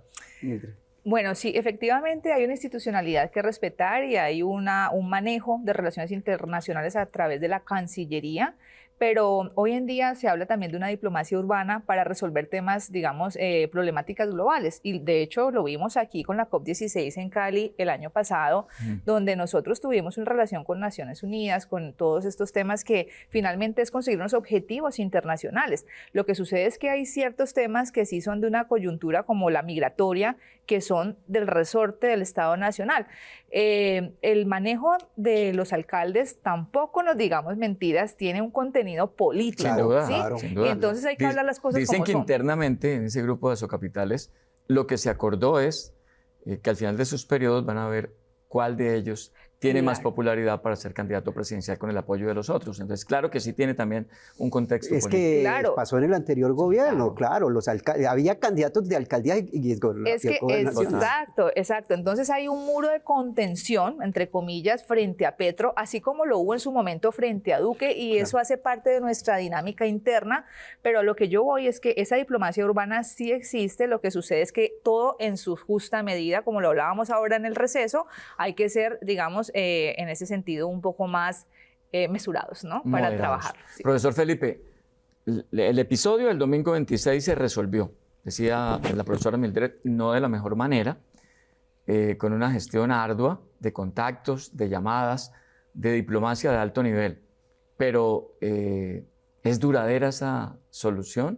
Bueno, sí, efectivamente hay una institucionalidad que respetar y hay un manejo de relaciones internacionales a través de la Cancillería, pero hoy en día se habla también de una diplomacia urbana para resolver temas, digamos, problemáticas globales. Y de hecho lo vimos aquí con la COP16 en Cali el año pasado, donde nosotros tuvimos una relación con Naciones Unidas, con todos estos temas que finalmente es conseguir unos objetivos internacionales. Lo que sucede es que hay ciertos temas que sí son de una coyuntura como la migratoria, que son del resorte del Estado Nacional. El manejo de los alcaldes, tampoco nos digamos mentiras, tiene un contenido político. Sin duda, ¿sí? claro, sin duda. Y entonces hay que hablar las cosas Dicen como que son. internamente en ese grupo de Asocapitales lo que se acordó es que al final de sus periodos van a ver cuál de ellos tiene más popularidad para ser candidato presidencial con el apoyo de los otros. Entonces, claro que sí tiene también un contexto es político. que Claro. pasó en el anterior gobierno, claro, los había candidatos de alcaldía y gobernación. Exacto. Entonces hay un muro de contención, entre comillas, frente a Petro, así como lo hubo en su momento frente a Duque, y eso hace parte de nuestra dinámica interna, pero a lo que yo voy es que esa diplomacia urbana sí existe, lo que sucede es que todo en su justa medida, como lo hablábamos ahora en el receso, hay que ser, digamos, en ese sentido un poco más mesurados, ¿no? Para Moderados. trabajar. Sí. Profesor Felipe, el episodio del domingo 26 se resolvió, decía la profesora Mildred, no de la mejor manera, con una gestión ardua de contactos, de llamadas, de diplomacia de alto nivel. Pero ¿es duradera esa solución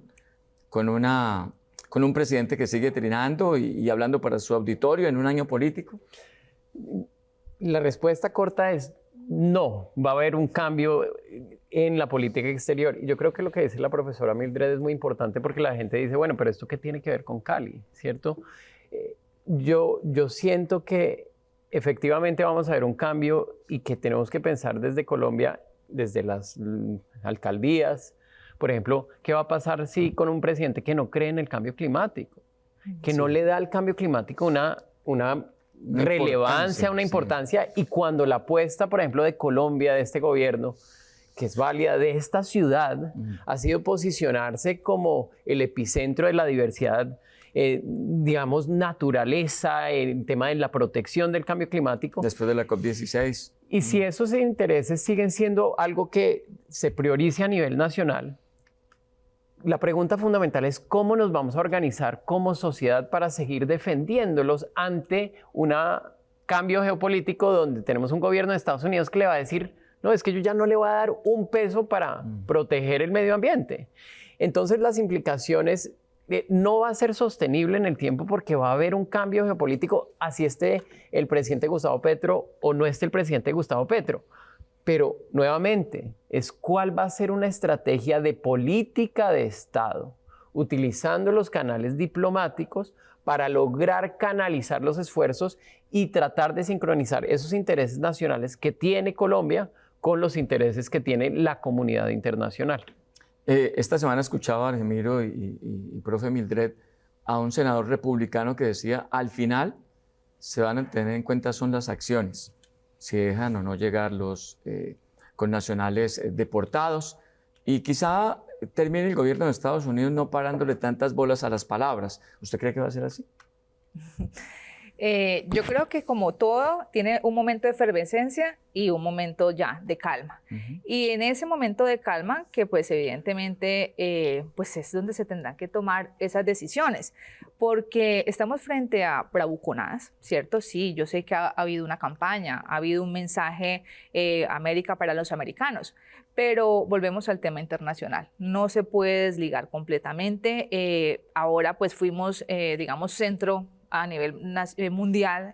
con un presidente que sigue trinando y hablando para su auditorio en un año político? La respuesta corta es no, va a haber un cambio en la política exterior. Y yo creo que lo que dice la profesora Mildred es muy importante porque la gente dice, bueno, pero ¿esto qué tiene que ver con Cali? ¿Cierto? Yo siento que efectivamente vamos a ver un cambio y que tenemos que pensar desde Colombia, desde las alcaldías. Por ejemplo, ¿qué va a pasar si con un presidente que no cree en el cambio climático? Que no le da al cambio climático una relevancia, una importancia, y cuando la apuesta, por ejemplo, de Colombia, de este gobierno, que es válida, de esta ciudad, ha sido posicionarse como el epicentro de la diversidad, digamos, naturaleza, el tema de la protección del cambio climático. Después de la COP16. Y si esos intereses siguen siendo algo que se priorice a nivel nacional, la pregunta fundamental es cómo nos vamos a organizar como sociedad para seguir defendiéndolos ante un cambio geopolítico donde tenemos un gobierno de Estados Unidos que le va a decir, no, es que yo ya no le voy a dar un peso para proteger el medio ambiente. Entonces las implicaciones no va a ser sostenible en el tiempo porque va a haber un cambio geopolítico, así esté el presidente Gustavo Petro o no esté el presidente Gustavo Petro. Pero nuevamente, es cuál va a ser una estrategia de política de Estado, utilizando los canales diplomáticos para lograr canalizar los esfuerzos y tratar de sincronizar esos intereses nacionales que tiene Colombia con los intereses que tiene la comunidad internacional. Esta semana escuchaba a Argemiro y profe Mildred a un senador republicano que decía, al final se van a tener en cuenta son las acciones, si dejan o no llegar los connacionales deportados, y quizá termine el gobierno de Estados Unidos no parándole tantas bolas a las palabras. ¿Usted cree que va a ser así? Yo creo que como todo, tiene un momento de efervescencia y un momento ya de calma. Y en ese momento de calma, que pues evidentemente pues es donde se tendrán que tomar esas decisiones, porque estamos frente a bravuconadas, ¿cierto? Sí, yo sé que ha habido una campaña, ha habido un mensaje América para los americanos, pero volvemos al tema internacional. No se puede desligar completamente. Ahora pues fuimos, digamos, centro a nivel mundial,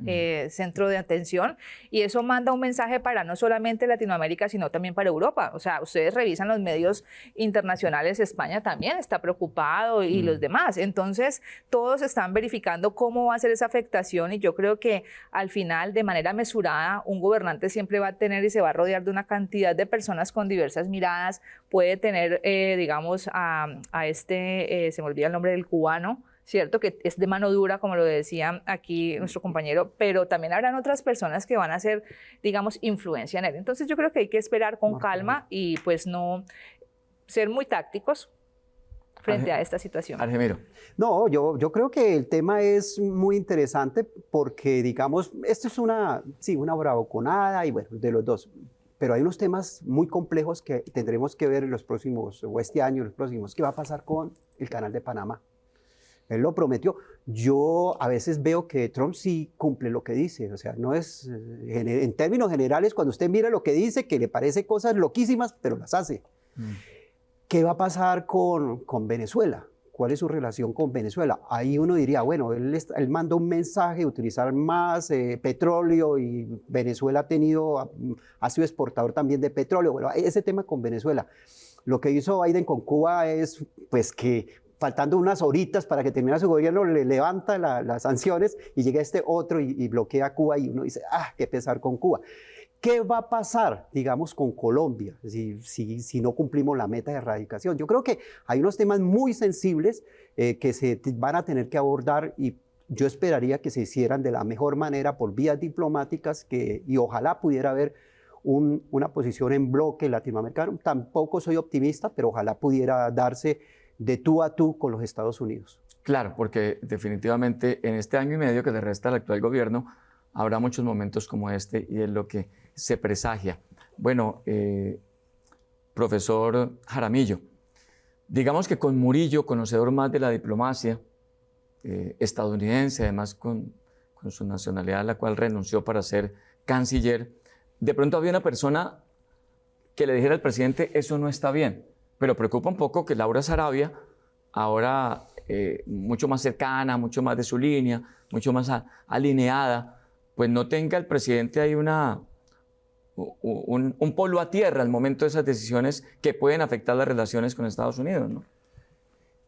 centro de atención, y eso manda un mensaje para no solamente Latinoamérica, sino también para Europa. O sea, ustedes revisan los medios internacionales, España también está preocupado y los demás. Entonces, todos están verificando cómo va a ser esa afectación, y yo creo que al final, de manera mesurada, un gobernante siempre va a tener y se va a rodear de una cantidad de personas con diversas miradas. Puede tener, digamos, se me olvida el nombre del cubano, ¿cierto? Que es de mano dura, como lo decía aquí nuestro compañero, pero también habrán otras personas que van a hacer, digamos, influencia en él. Entonces yo creo que hay que esperar con calma y pues no ser muy tácticos frente a esta situación. Argemiro. No, yo creo que el tema es muy interesante porque, digamos, esto es una bravuconada y bueno, de los dos. pero hay unos temas muy complejos que tendremos que ver en los próximos, o este año, los próximos. ¿Qué va a pasar con el Canal de Panamá? Él lo prometió. Yo a veces veo que Trump sí cumple lo que dice. O sea, no es, en términos generales, cuando usted mira lo que dice, que le parece cosas loquísimas, pero las hace. ¿Qué va a pasar con Venezuela? ¿Cuál es su relación con Venezuela? Ahí uno diría, bueno, él mandó un mensaje, utilizar más petróleo, y Venezuela ha sido exportador también de petróleo. Bueno, ese tema con Venezuela. Lo que hizo Biden con Cuba es pues que faltando unas horitas para que termine su gobierno, le levanta las sanciones y llega este otro y bloquea a Cuba, y uno dice, qué pesar con Cuba. ¿Qué va a pasar, digamos, con Colombia si no cumplimos la meta de erradicación? Yo creo que hay unos temas muy sensibles que se van a tener que abordar, y yo esperaría que se hicieran de la mejor manera por vías diplomáticas, y ojalá pudiera haber una posición en bloque latinoamericano. Tampoco soy optimista, pero ojalá pudiera darse de tú a tú con los Estados Unidos. Claro, porque definitivamente en este año y medio que le resta al actual gobierno habrá muchos momentos como este, y es lo que se presagia. Bueno, profesor Jaramillo, digamos que con Murillo, conocedor más de la diplomacia estadounidense, además con su nacionalidad a la cual renunció para ser canciller, de pronto había una persona que le dijera al presidente, eso no está bien. Pero preocupa un poco que Laura Sarabia, ahora mucho más cercana, mucho más de su línea, mucho más alineada, pues no tenga el presidente ahí un polo a tierra al momento de esas decisiones que pueden afectar las relaciones con Estados Unidos, ¿no?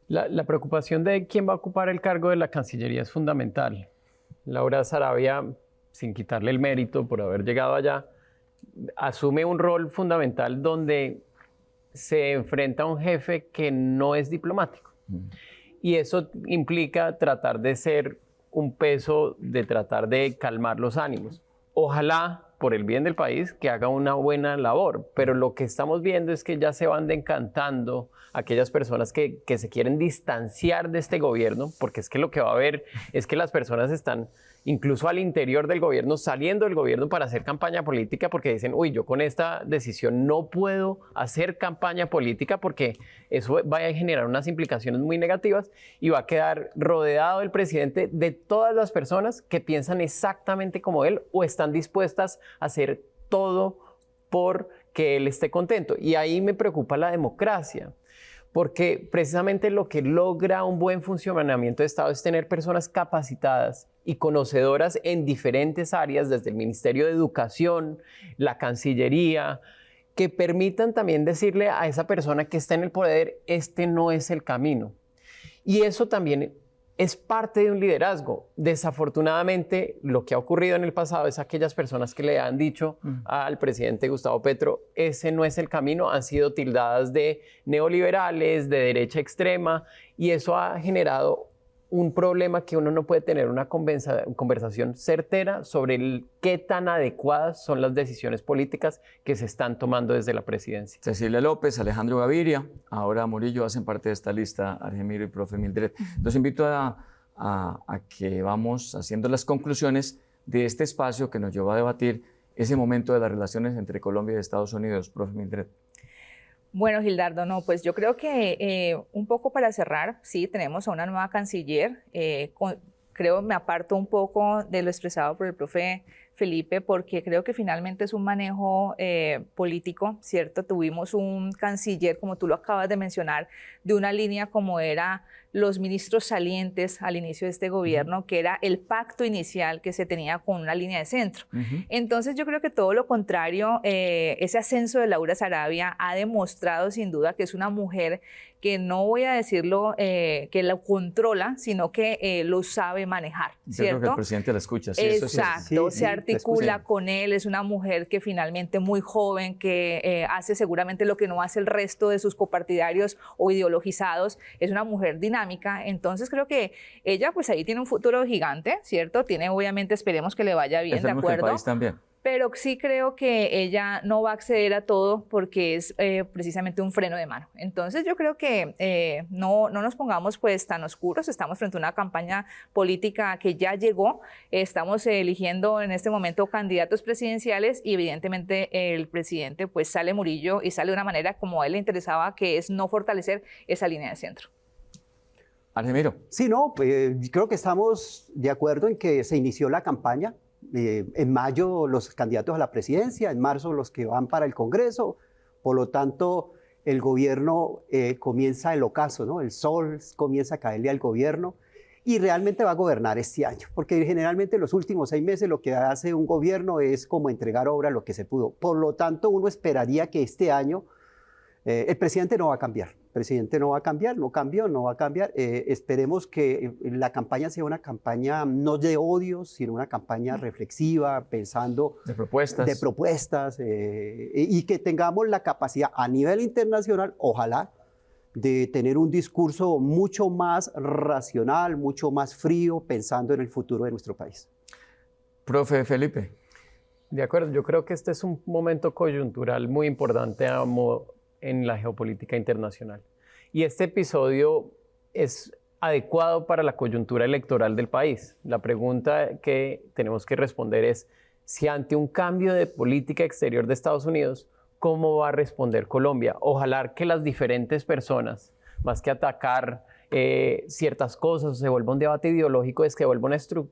La preocupación de quién va a ocupar el cargo de la Cancillería es fundamental. Laura Sarabia, sin quitarle el mérito por haber llegado allá, asume un rol fundamental donde se enfrenta a un jefe que no es diplomático. Y eso implica tratar de ser un peso, de tratar de calmar los ánimos. Ojalá, por el bien del país, que haga una buena labor, pero lo que estamos viendo es que ya se van desencantando aquellas personas que se quieren distanciar de este gobierno, porque es que lo que va a haber es que las personas están incluso al interior del gobierno, saliendo del gobierno para hacer campaña política, porque dicen, uy, yo con esta decisión no puedo hacer campaña política porque eso va a generar unas implicaciones muy negativas, y va a quedar rodeado el presidente de todas las personas que piensan exactamente como él o están dispuestas a hacer todo por que él esté contento. Y ahí me preocupa la democracia, porque precisamente lo que logra un buen funcionamiento de Estado es tener personas capacitadas y conocedoras en diferentes áreas, desde el Ministerio de Educación, la Cancillería, que permitan también decirle a esa persona que está en el poder, este no es el camino. Y eso también es parte de un liderazgo. Desafortunadamente, lo que ha ocurrido en el pasado es aquellas personas que le han dicho al presidente Gustavo Petro, ese no es el camino, han sido tildadas de neoliberales, de derecha extrema, y eso ha generado un problema que uno no puede tener una conversación certera sobre qué tan adecuadas son las decisiones políticas que se están tomando desde la presidencia. Cecilia López, Alejandro Gaviria, ahora Murillo hacen parte de esta lista, Argemiro y profe Mildred. Los invito a que vamos haciendo las conclusiones de este espacio que nos llevó a debatir ese momento de las relaciones entre Colombia y Estados Unidos, profe Mildred. Bueno, Gildardo, no, pues yo creo que un poco para cerrar, sí, tenemos a una nueva canciller. Creo me aparto un poco de lo expresado por el profe Felipe, porque creo que finalmente es un manejo político, ¿cierto? Tuvimos un canciller, como tú lo acabas de mencionar, de una línea como era los ministros salientes al inicio de este gobierno, que era el pacto inicial que se tenía con una línea de centro. Entonces yo creo que todo lo contrario, ese ascenso de Laura Sarabia ha demostrado sin duda que es una mujer que no voy a decirlo que lo controla, sino que lo sabe manejar, ¿cierto? Yo creo que el presidente la escucha. Sí, exacto, sí, se articula con él, es una mujer que finalmente muy joven, que hace seguramente lo que no hace el resto de sus copartidarios o ideologizados, es una mujer dinámica. Entonces creo que ella pues ahí tiene un futuro gigante, ¿cierto? Tiene obviamente, esperemos que le vaya bien, esperemos ¿de acuerdo? Que el país también. pero sí creo que ella no va a acceder a todo porque es precisamente un freno de mano. Entonces yo creo que no nos pongamos pues tan oscuros, estamos frente a una campaña política que ya llegó, estamos eligiendo en este momento candidatos presidenciales y evidentemente el presidente pues sale Murillo y sale de una manera como a él le interesaba, que es no fortalecer esa línea de centro. Argemiro. Sí, no, creo que estamos de acuerdo en que se inició la campaña. En mayo los candidatos a la presidencia, en marzo los que van para el Congreso. Por lo tanto, el gobierno comienza el ocaso, ¿no? El sol comienza a caerle al gobierno y realmente va a gobernar este año. Porque generalmente en los últimos 6 meses lo que hace un gobierno es como entregar obra lo que se pudo. Por lo tanto, uno esperaría que este año el presidente no va a cambiar. El presidente no va a cambiar, no cambió, no va a cambiar. Esperemos que la campaña sea una campaña no de odio, sino una campaña reflexiva, pensando de propuestas, y que tengamos la capacidad a nivel internacional, ojalá, de tener un discurso mucho más racional, mucho más frío, pensando en el futuro de nuestro país. Profe Felipe. De acuerdo, yo creo que este es un momento coyuntural muy importante en la geopolítica internacional. Y este episodio es adecuado para la coyuntura electoral del país. La pregunta que tenemos que responder es si ante un cambio de política exterior de Estados Unidos, ¿cómo va a responder Colombia? Ojalá que las diferentes personas, más que atacar ciertas cosas, se vuelva un debate ideológico, es que vuelva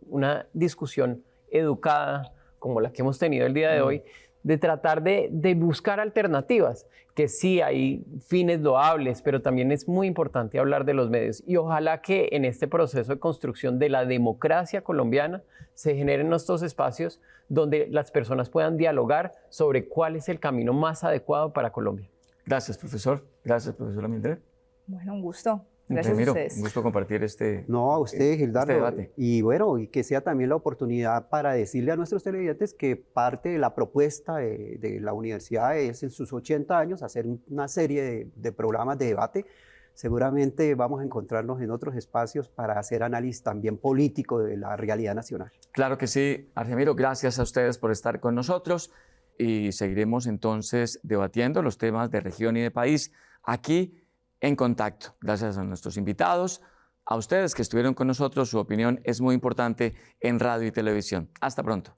una discusión educada, como la que hemos tenido el día de hoy, de tratar de buscar alternativas, que sí hay fines loables, pero también es muy importante hablar de los medios. Y ojalá que en este proceso de construcción de la democracia colombiana se generen estos espacios donde las personas puedan dialogar sobre cuál es el camino más adecuado para Colombia. Gracias, profesor. Gracias, profesora Mildred. Bueno, un gusto. Gracias Argemiro, a ustedes. un gusto compartir No, a usted, Gildardo. debate. Y bueno, y que sea también la oportunidad para decirle a nuestros televidentes que parte de la propuesta de la universidad es en sus 80 años hacer una serie de programas de debate. Seguramente vamos a encontrarnos en otros espacios para hacer análisis también político de la realidad nacional. Claro que sí, Argemiro, gracias a ustedes por estar con nosotros y seguiremos entonces debatiendo los temas de región y de país aquí en Contacto. Gracias a nuestros invitados, a ustedes que estuvieron con nosotros, su opinión es muy importante en radio y televisión. Hasta pronto.